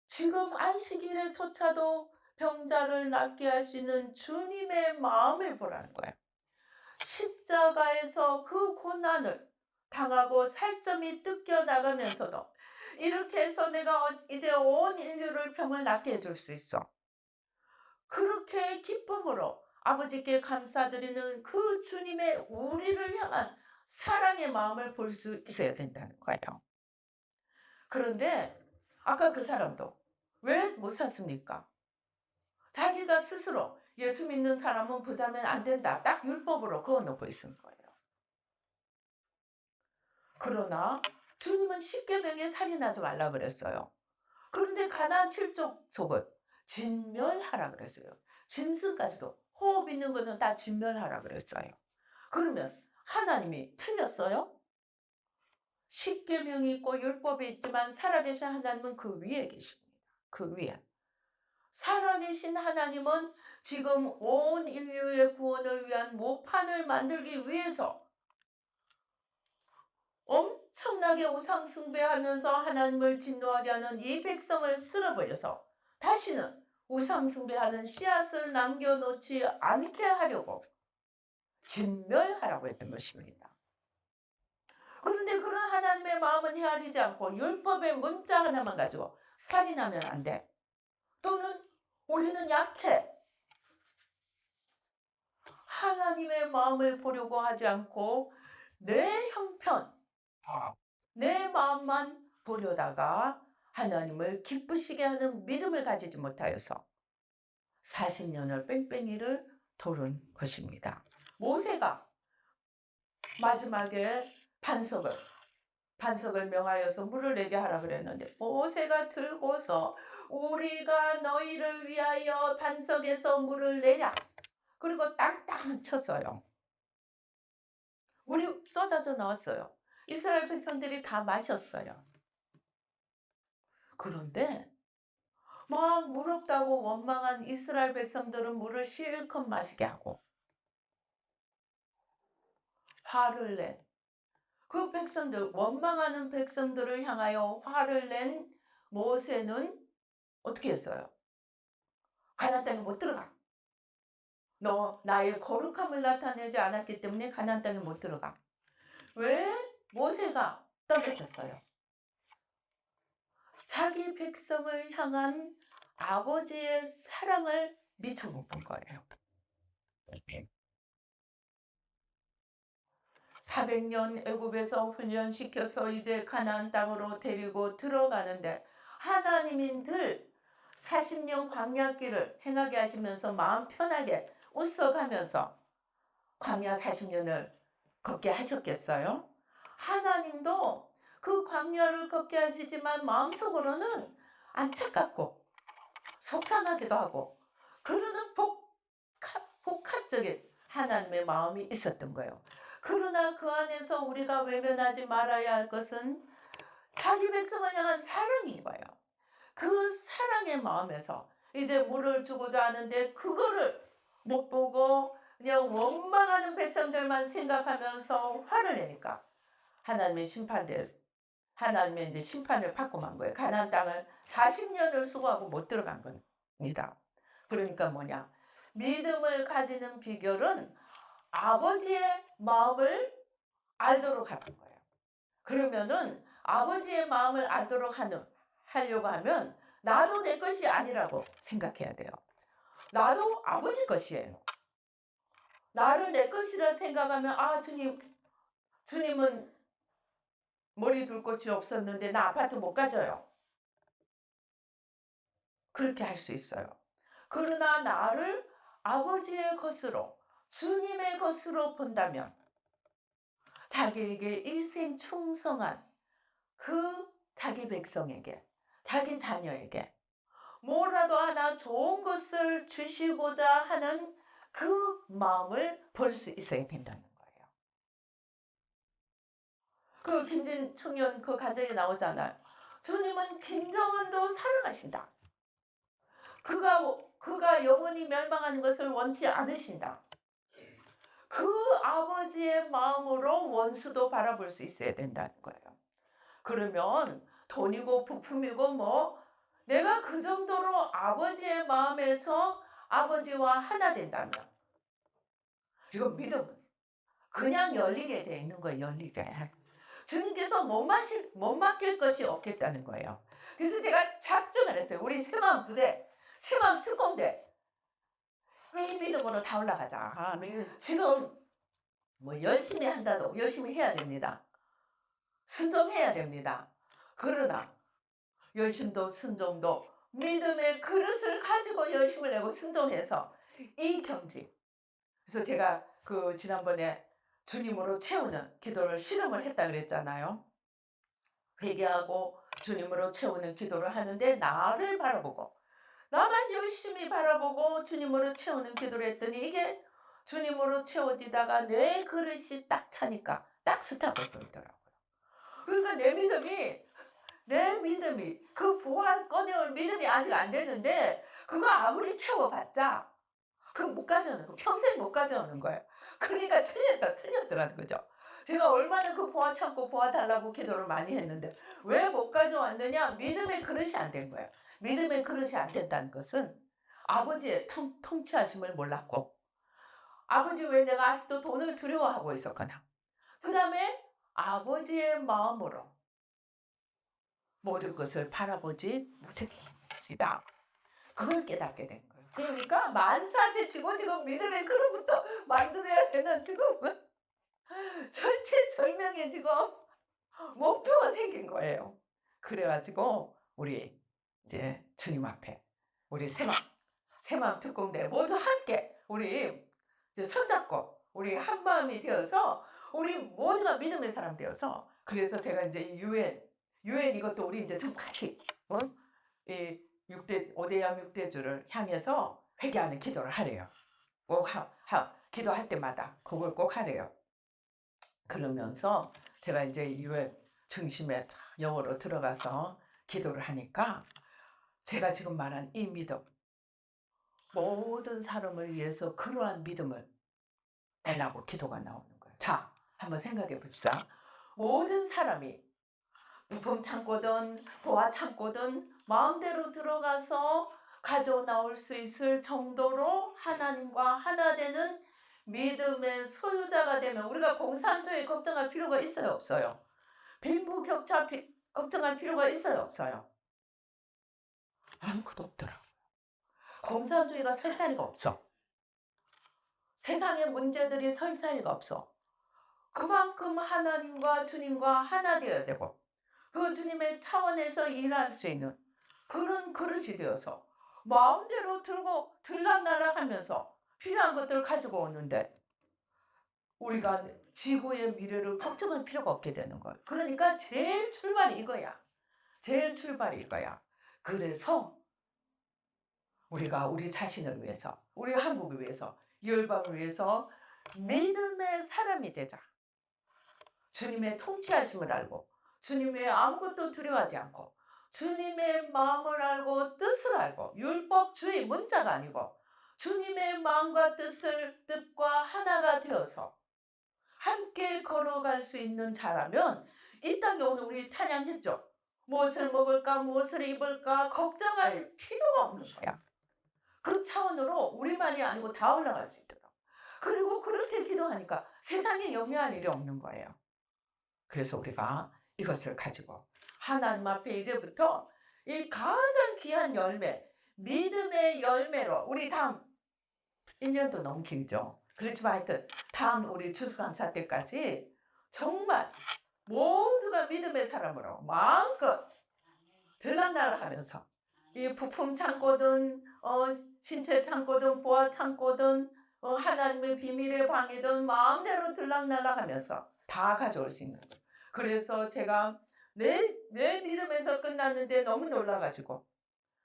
지금 안식일에조차도 병자를 낫게 하시는 주님의 마음을 보라는 거예요. 십자가에서 그 고난을 당하고 살점이 뜯겨 나가면서도 이렇게 해서 내가 이제 온 인류를 병을 낫게 해줄 수 있어. 그렇게 기쁨으로 아버지께 감사드리는 그 주님의 우리를 향한 사랑의 마음을 볼 수 있어야 된다는 거예요. 그런데 아까 그 사람도 왜 못 샀습니까? 자기가 스스로 예수 믿는 사람은 부자면 안 된다. 딱 율법으로 그어놓고 있는 거예요. 그러나 주님은 십계명에 살인하지 말라 그랬어요. 그런데 가나안 7족속은 진멸하라 그랬어요. 짐승까지도 호흡 있는 거는 다 진멸하라 그랬어요. 그러면 하나님이 틀렸어요? 십계명이 있고 율법이 있지만 살아계신 하나님은 그 위에 계십니다. 그 위에. 살아계신 하나님은 지금 온 인류의 구원을 위한 모판을 만들기 위해서 엄청나게 우상 숭배하면서 하나님을 진노하게 하는 이 백성을 쓸어버려서 다시는 우상 숭배하는 씨앗을 남겨놓지 않게 하려고 진멸하라고 했던 것입니다. 그런데 그런 하나님의 마음은 헤아리지 않고 율법의 문자 하나만 가지고 살인하면 안 돼. 또는 우리는 약해. 하나님의 마음을 보려고 하지 않고 내 형편, 내 마음만 보려다가 하나님을 기쁘시게 하는 믿음을 가지지 못하여서 40년을 뺑뺑이를 도른 것입니다. 모세가 마지막에 반석을 명하여서 물을 내게 하라 그랬는데 모세가 들고서 우리가 너희를 위하여 반석에서 물을 내랴. 그리고 땅땅 쳤어요. 물이 쏟아져 나왔어요. 이스라엘 백성들이 다 마셨어요. 그런데 막 물 없다고 원망한 이스라엘 백성들은 물을 실컷 마시게 하고 화를 낸 그 백성들, 원망하는 백성들을 향하여 화를 낸 모세는 어떻게 했어요? 가나안 땅에 못 들어가. 너 나의 거룩함을 나타내지 않았기 때문에 가나안 땅에 못 들어가. 왜? 모세가 떠들쳤어요. 자기 백성을 향한 아버지의 사랑을 미처 못 본 거예요. 400년 애굽에서 훈련시켜서 이제 가나안 땅으로 데리고 들어가는데 하나님인 들 40년 광야길을 행하게 하시면서 마음 편하게 웃어가면서 광야 40년을 걷게 하셨겠어요? 하나님도 그 광야를 걷게 하시지만 마음속으로는 안타깝고 속상하기도 하고 그러는 복합적인 하나님의 마음이 있었던 거예요. 그러나 그 안에서 우리가 외면하지 말아야 할 것은 자기 백성을 향한 사랑인 거예요. 그 사랑의 마음에서 이제 물을 주고자 하는데 그거를 못 보고 그냥 원망하는 백성들만 생각하면서 화를 내니까 하나님의 하나님의 이제 심판을 받고 만 거예요. 가나안 땅을 40년을 수고하고 못 들어간 겁니다. 그러니까 뭐냐? 믿음을 가지는 비결은 아버지의 마음을 알도록 하는 거예요. 그러면은 아버지의 마음을 알도록 하려고 하면 나도 내 것이 아니라고 생각해야 돼요. 나도 아버지 것이에요. 나를 내 것이라 생각하면 주님은 머리 둘 곳이 없었는데 나 아파트 못 가져요. 그렇게 할 수 있어요. 그러나 나를 아버지의 것으로 주님의 것으로 본다면 자기에게 일생 충성한 그 자기 백성에게 자기 자녀에게 뭐라도 하나 좋은 것을 주시고자 하는 그 마음을 볼 수 있어야 된다는 거예요. 그 김진 청년 그 가정에 나오잖아요. 주님은 김정은도 사랑하신다. 그가 영원히 멸망하는 것을 원치 않으신다. 그 아버지의 마음으로 원수도 바라볼 수 있어야 된다는 거예요. 그러면 돈이고 부품이고 내가 그 정도로 아버지의 마음에서 아버지와 하나 된다면 이건 믿음은 그냥 열리게 돼 있는 거예요. 열리게. 주님께서 못 맡길 것이 없겠다는 거예요. 그래서 제가 작정을 했어요. 우리 새마음 부대, 새마음 특공대 이 믿음으로 다 올라가자. 지금 열심히 한다도 열심히 해야 됩니다. 순종해야 됩니다. 그러나 열심도 순종도 믿음의 그릇을 가지고 열심을 내고 순종해서 이 경지. 그래서 제가 지난번에 주님으로 채우는 기도를 실험을 했다 그랬잖아요. 회개하고 주님으로 채우는 기도를 하는데 나를 바라보고 나만 열심히 바라보고 주님으로 채우는 기도를 했더니 이게 주님으로 채워지다가 내 그릇이 딱 차니까 딱 스탑을 걸더라고요. 그러니까 내 믿음이 그 부활 꺼내올 믿음이 아직 안 되는데 그거 아무리 채워봤자 그거 못 가져오는 거 평생 못 가져오는 거예요. 그러니까 틀렸더라는 거죠. 제가 얼마나 그 보아 참고 보아 달라고 기도를 많이 했는데 왜 못 가져왔느냐? 믿음의 그릇이 안 된 거예요. 믿음의 그릇이 안 된다는 것은 아버지의 통치하심을 몰랐고 아버지 왜 내가 아직도 돈을 두려워하고 있었거나 그다음에 아버지의 마음으로 모든 것을 바라보지 못했습니다. 그걸 깨닫게 된 거예요. 그러니까 만사제치고 지금 믿음의 그릇부터 만들어야 되는 지금 절체절명의 지금 목표가 생긴 거예요. 그래가지고 우리 이제 주님 앞에 우리 새마음 특공대 모두 함께 우리 이제 손잡고 우리 한 마음이 되어서 우리 모두가 믿음의 사람 되어서 그래서 제가 이제 유엔 이것도 우리 이제 좀 같이 이 5대양 6대주를 향해서 회개하는 기도를 하래요. 꼭 기도할 때마다 그걸 꼭 하래요. 그러면서 제가 이제 유엔 중심에 영어로 들어가서 기도를 하니까 제가 지금 말한 이 믿음 모든 사람을 위해서 그러한 믿음을 달라고 기도가 나오는 거예요. 자, 한번 생각해 봅시다. 모든 사람이 부품 창고든 보아 창고든 마음대로 들어가서 가져 나올 수 있을 정도로 하나님과 하나 되는 믿음의 소유자가 되면 우리가 공산주의 걱정할 필요가 있어요, 없어요? 빈부격차 걱정할 필요가 있어요, 없어요? 아무것도 없더라. 공산주의가 설 자리가 없어. 세상의 문제들이 설 자리가 없어. 그만큼 하나님과 주님과 하나 되어야 되고 그 주님의 차원에서 일할 수 있는 그런 그릇이 되어서 마음대로 들고 들락날락하면서 필요한 것들을 가지고 오는데 우리가 지구의 미래를 걱정할 필요가 없게 되는 거예요. 그러니까 제일 출발이 이거야. 제일 출발이 이거야. 그래서 우리가 우리 자신을 위해서, 우리 한국을 위해서, 열방을 위해서 믿음의 사람이 되자. 주님의 통치하심을 알고 주님의 아무것도 두려워하지 않고 주님의 마음을 알고 뜻을 알고 율법주의 문자가 아니고 주님의 마음과 뜻과 하나가 되어서 함께 걸어갈 수 있는 자라면 이 땅에 오늘 우리 찬양했죠. 무엇을 먹을까 무엇을 입을까 걱정할 필요가 없는 거야. 그 차원으로 우리만이 아니고 다 올라갈 수 있도록. 그리고 그렇게 기도하니까 세상에 영위할 일이 없는 거예요. 그래서 우리가 이것을 가지고 하나님 앞에 이제부터 이 가장 귀한 열매, 믿음의 열매로 우리 다음 1년도 너무 길죠. 그렇지만 하여튼 다음 우리 추수감사 때까지 정말 모두가 믿음의 사람으로 마음껏 들락날락하면서 이 부품 창고든 신체 창고든 보아 창고든 하나님의 비밀의 방이든 마음대로 들락날락하면서 다 가져올 수 있는 거예요. 그래서 제가 내 믿음에서 끝났는데 너무 놀라가지고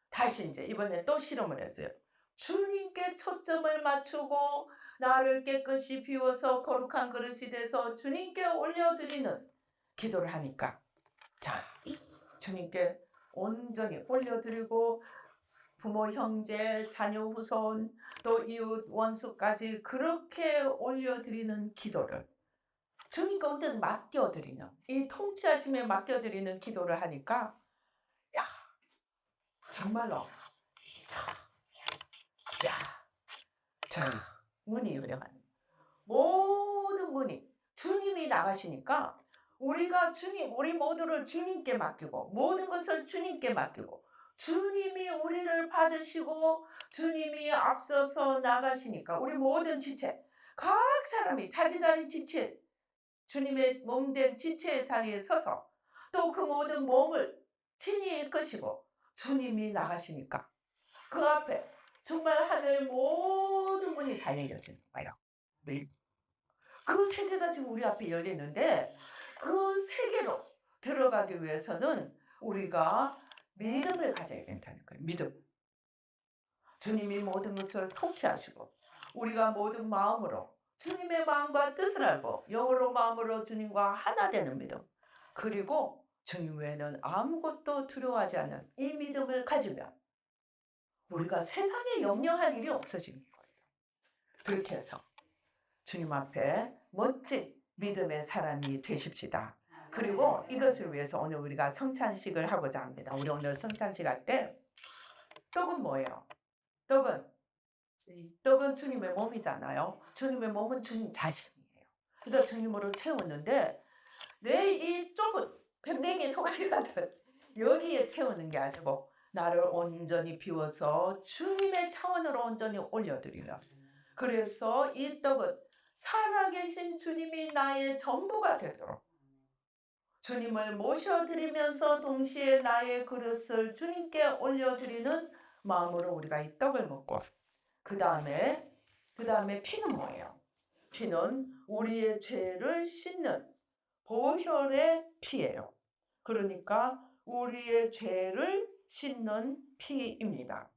다시 이제 이번에 또 실험을 했어요. 주님께 초점을 맞추고 나를 깨끗이 비워서 거룩한 그릇이 돼서 주님께 올려드리는 기도를 하니까 자 주님께 온전히 올려드리고 부모 형제 자녀 후손 또 이웃 원수까지 그렇게 올려드리는 기도를 주님께 온전히 맡겨드리는 이 통치하심에 맡겨드리는 기도를 하니까 야 정말로 자 문이 열려가는 모든 문이 주님이 나가시니까 우리가 우리 모두를 주님께 맡기고 모든 것을 주님께 맡기고 주님이 우리를 받으시고 주님이 앞서서 나가시니까 우리 모든 지체 각 사람이 자기 지체 주님의 몸된 지체의 자리에 서서 또 그 모든 몸을 친히 이끄시고 주님이 나가시니까 그 앞에 정말 하늘 모든 문이 다 열려지는 거예요. 그 세계가 지금 우리 앞에 열리는데 그 세계로 들어가기 위해서는 우리가 믿음을 가져야 된다는 거예요. 믿음. 주님이 모든 것을 통치하시고 우리가 모든 마음으로 주님의 마음과 뜻을 알고 영으로 마음으로 주님과 하나 되는 믿음, 그리고 주님 외에는 아무것도 두려워하지 않는 이 믿음을 가지면 우리가 세상에 염려할 일이 없어지는 거예요. 그렇게 해서 주님 앞에 멋진 믿음의 사람이 되십시다. 그리고 이것을 위해서 오늘 우리가 성찬식을 하고자 합니다. 우리 오늘 성찬식 할 때 떡은 뭐예요? 떡은 주님의 몸이잖아요. 주님의 몸은 주님 자신이에요. 그래서 주님으로 채웠는데 내 이 좁은 뱀댕이 송아지 같은 여기에 채우는 게 아니고 나를 온전히 비워서 주님의 차원으로 온전히 올려드리려. 그래서 이 떡은 살아계신 주님이 나의 전부가 되도록 주님을 모셔드리면서 동시에 나의 그릇을 주님께 올려드리는 마음으로 우리가 이 떡을 먹고, 그 다음에 피는 뭐예요? 피는 우리의 죄를 씻는 보혈의 피예요. 그러니까 우리의 죄를 씻는 피입니다.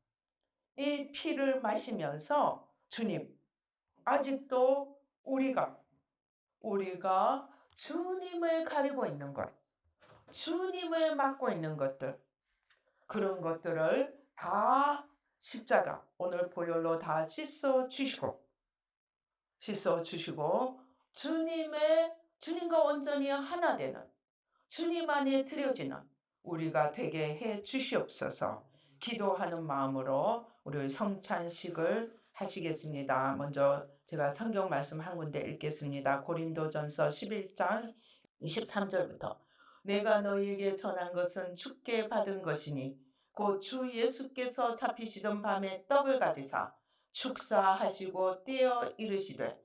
이 피를 마시면서 주님, 아직도 우리가 주님을 가리고 있는 것, 주님을 맡고 있는 것들, 그런 것들을 다 십자가 오늘 보혈로 다 씻어 주시고 주님과 온전히 하나 되는 주님 안에 드려지는 우리가 되게 해 주시옵소서. 기도하는 마음으로 우리 성찬식을 하시겠습니다. 먼저 제가 성경 말씀 한 군데 읽겠습니다. 고린도전서 11장 23절부터 내가 너희에게 전한 것은 주께 받은 것이니 곧 주 예수께서 잡히시던 밤에 떡을 가지사 축사하시고 떼어 이르시되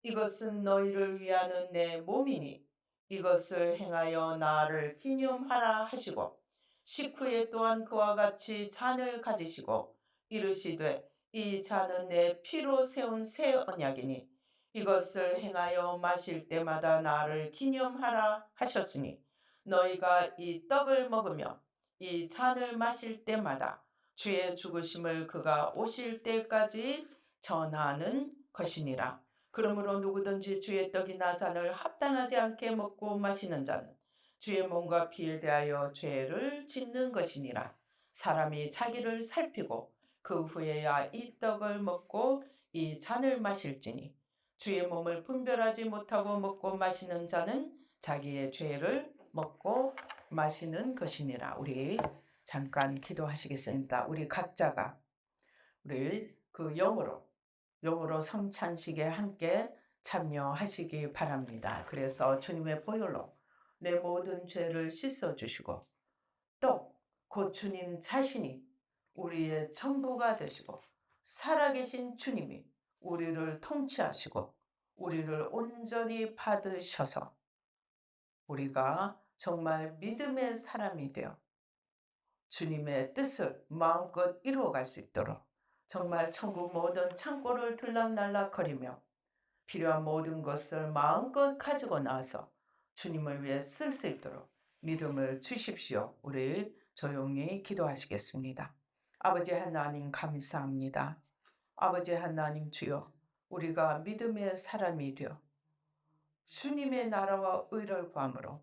이것은 너희를 위하는 내 몸이니 이것을 행하여 나를 기념하라 하시고 식후에 또한 그와 같이 잔을 가지시고 이르시되 이 잔은 내 피로 세운 새 언약이니 이것을 행하여 마실 때마다 나를 기념하라 하셨으니 너희가 이 떡을 먹으며 이 잔을 마실 때마다 주의 죽으심을 그가 오실 때까지 전하는 것이니라. 그러므로 누구든지 주의 떡이나 잔을 합당하지 않게 먹고 마시는 자는 주의 몸과 피에 대하여 죄를 짓는 것이니라. 사람이 자기를 살피고 그 후에야 이 떡을 먹고 이 잔을 마실지니 주의 몸을 분별하지 못하고 먹고 마시는 자는 자기의 죄를 먹고 마시는 것이니라. 우리 잠깐 기도하시겠습니다. 우리 각자가 우리 그 영으로 성찬식에 함께 참여하시기 바랍니다. 그래서 주님의 보혈로 내 모든 죄를 씻어주시고 또 곧 주님 자신이 우리의 전부가 되시고 살아계신 주님이 우리를 통치하시고 우리를 온전히 받으셔서 우리가 정말 믿음의 사람이 되어 주님의 뜻을 마음껏 이루어갈 수 있도록 정말 천국 모든 창고를 들락날락거리며 필요한 모든 것을 마음껏 가지고 나서 주님을 위해 쓸 수 있도록 믿음을 주십시오. 우리 조용히 기도하시겠습니다. 아버지 하나님 감사합니다. 아버지 하나님 주여, 우리가 믿음의 사람이 되어 주님의 나라와 의를 구함으로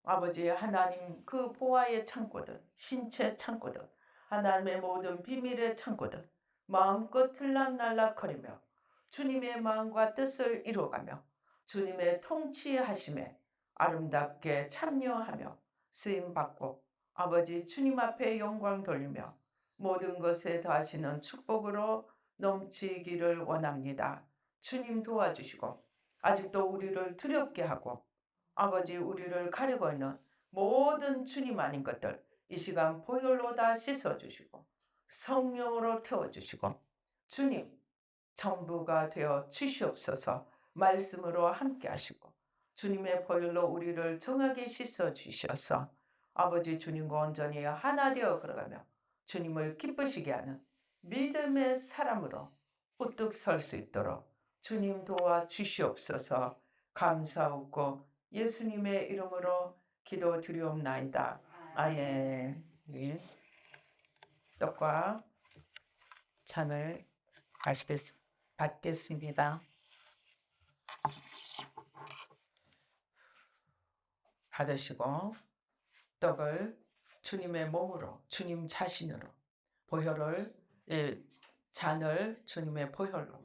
아버지 하나님 그 보화의 창고들, 신체 창고들, 하나님의 모든 비밀의 창고들 마음껏 들락날락거리며 주님의 마음과 뜻을 이루어가며 주님의 통치하심에 아름답게 참여하며 쓰임받고 아버지 주님 앞에 영광 돌리며 모든 것에 더하시는 축복으로 넘치기를 원합니다. 주님 도와주시고 아직도 우리를 두렵게 하고 아버지 우리를 가리고 있는 모든 주님 아닌 것들 이 시간 보혈로 다 씻어주시고 성령으로 태워주시고 주님 전부가 되어 주시옵소서. 말씀으로 함께 하시고 주님의 보혈로 우리를 정하게 씻어주셔서 아버지 주님과 온전히 하나 되어 걸어가며 주님을 기쁘시게 하는 믿음의 사람으로 우뚝 설 수 있도록 주님 도와주시옵소서. 감사하고 예수님의 이름으로 기도드리옵나이다. 아멘. 떡과 잔을 받겠습니다. 받으시고 떡을 주님의 몸으로 주님 자신으로 보혈을 잔을 주님의 보혈로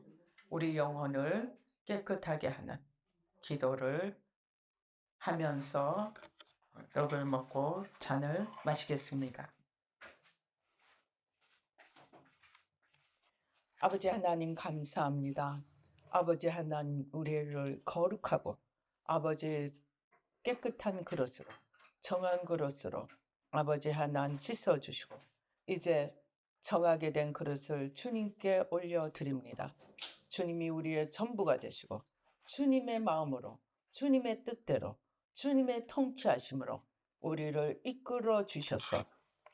우리 영혼을 깨끗하게 하는 기도를 하면서 떡을 먹고 잔을 마시겠습니다. 아버지 하나님 감사합니다. 아버지 하나님 우리를 거룩하고 아버지 깨끗한 그릇으로 정한 그릇으로 아버지 하나님 씻어주시고 이제 정하게 된 그릇을 주님께 올려드립니다. 주님이 우리의 전부가 되시고 주님의 마음으로 주님의 뜻대로 주님의 통치하심으로 우리를 이끌어 주셔서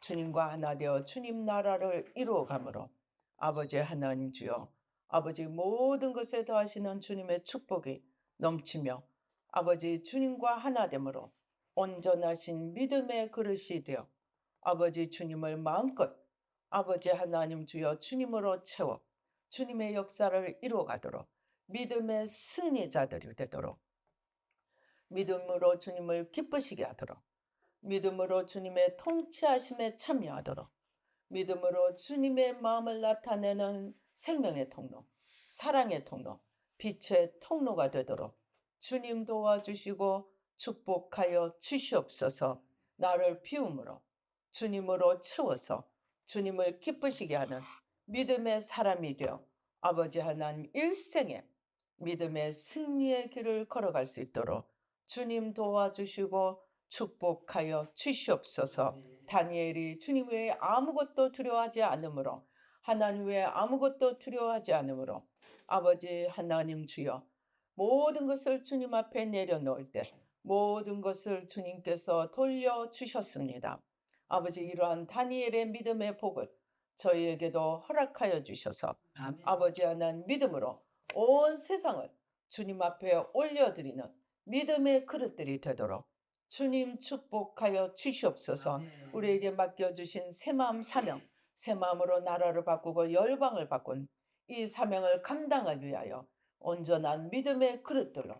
주님과 하나 되어 주님 나라를 이루어감으로 아버지 하나님 주여 아버지 모든 것에 더하시는 주님의 축복이 넘치며 아버지 주님과 하나됨으로 온전하신 믿음의 그릇이 되어 아버지 주님을 마음껏 아버지 하나님 주여 주님으로 채워 주님의 역사를 이루어가도록 믿음의 승리자들이 되도록 믿음으로 주님을 기쁘시게 하도록 믿음으로 주님의 통치하심에 참여하도록 믿음으로 주님의 마음을 나타내는 생명의 통로, 사랑의 통로, 빛의 통로가 되도록 주님 도와주시고 축복하여 주시옵소서. 나를 피움으로 주님으로 채워서 주님을 기쁘시게 하는 믿음의 사람이 되어 아버지 하나님 일생에 믿음의 승리의 길을 걸어갈 수 있도록 주님 도와주시고 축복하여 주시옵소서. 다니엘이 주님 외에 아무것도 두려워하지 않으므로 하나님 외에 아무것도 두려워하지 않으므로 아버지 하나님 주여 모든 것을 주님 앞에 내려놓을 때 모든 것을 주님께서 돌려주셨습니다. 아버지 이러한 다니엘의 믿음의 복을 저희에게도 허락하여 주셔서 아버지 하나님 믿음으로 온 세상을 주님 앞에 올려드리는 믿음의 그릇들이 되도록 주님 축복하여 주시옵소서. 우리에게 맡겨주신 새마음 사명, 새마음으로 나라를 바꾸고 열방을 바꾼 이 사명을 감당하기 위하여 온전한 믿음의 그릇들로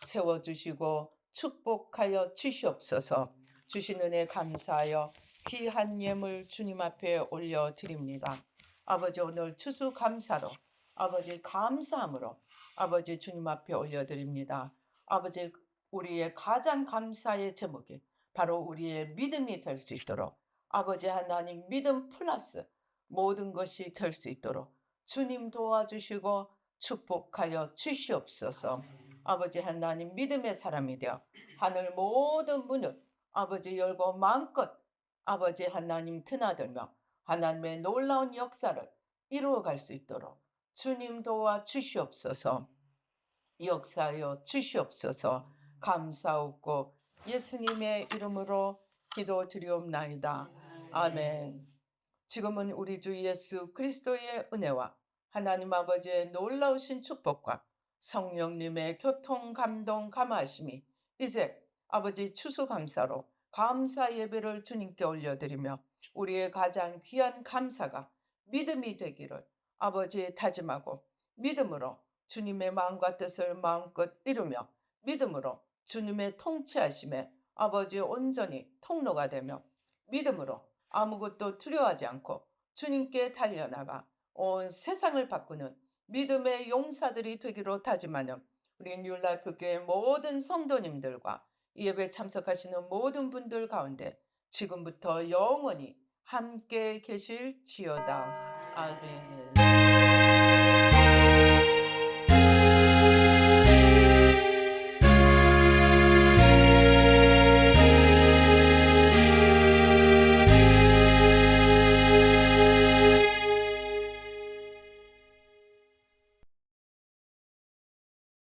세워주시고 축복하여 주시옵소서. 주신 은혜 감사하여 귀한 예물 주님 앞에 올려드립니다. 아버지 오늘 추수감사로 아버지 감사함으로 아버지 주님 앞에 올려드립니다. 아버지 우리의 가장 감사의 제목이 바로 우리의 믿음이 될 수 있도록 아버지 하나님 믿음 플러스 모든 것이 될 수 있도록 주님 도와주시고 축복하여 주시옵소서. 아버지 하나님 믿음의 사람이 되어 하늘 모든 문을 아버지 열고 마음껏 아버지 하나님 드나들며 하나님의 놀라운 역사를 이루어갈 수 있도록 주님 도와주시옵소서. 역사하여 주시옵소서. 감사하고 예수님의 이름으로 기도드리옵나이다. 아멘. 지금은 우리 주 예수 그리스도의 은혜와 하나님 아버지의 놀라우신 축복과 성령님의 교통 감동 감화하심이 이제 아버지 추수감사로 감사 예배를 주님께 올려드리며 우리의 가장 귀한 감사가 믿음이 되기를 아버지 다짐하고 믿음으로 주님의 마음과 뜻을 마음껏 이루며 믿음으로 주님의 통치하심에 아버지 온전히 통로가 되며 믿음으로 아무것도 두려워하지 않고 주님께 달려나가 온 세상을 바꾸는 믿음의 용사들이 되기로 다짐하는 우리 뉴라이프 교회 모든 성도님들과 이 예배 참석하시는 모든 분들 가운데 지금부터 영원히 함께 계실지어다. 아멘.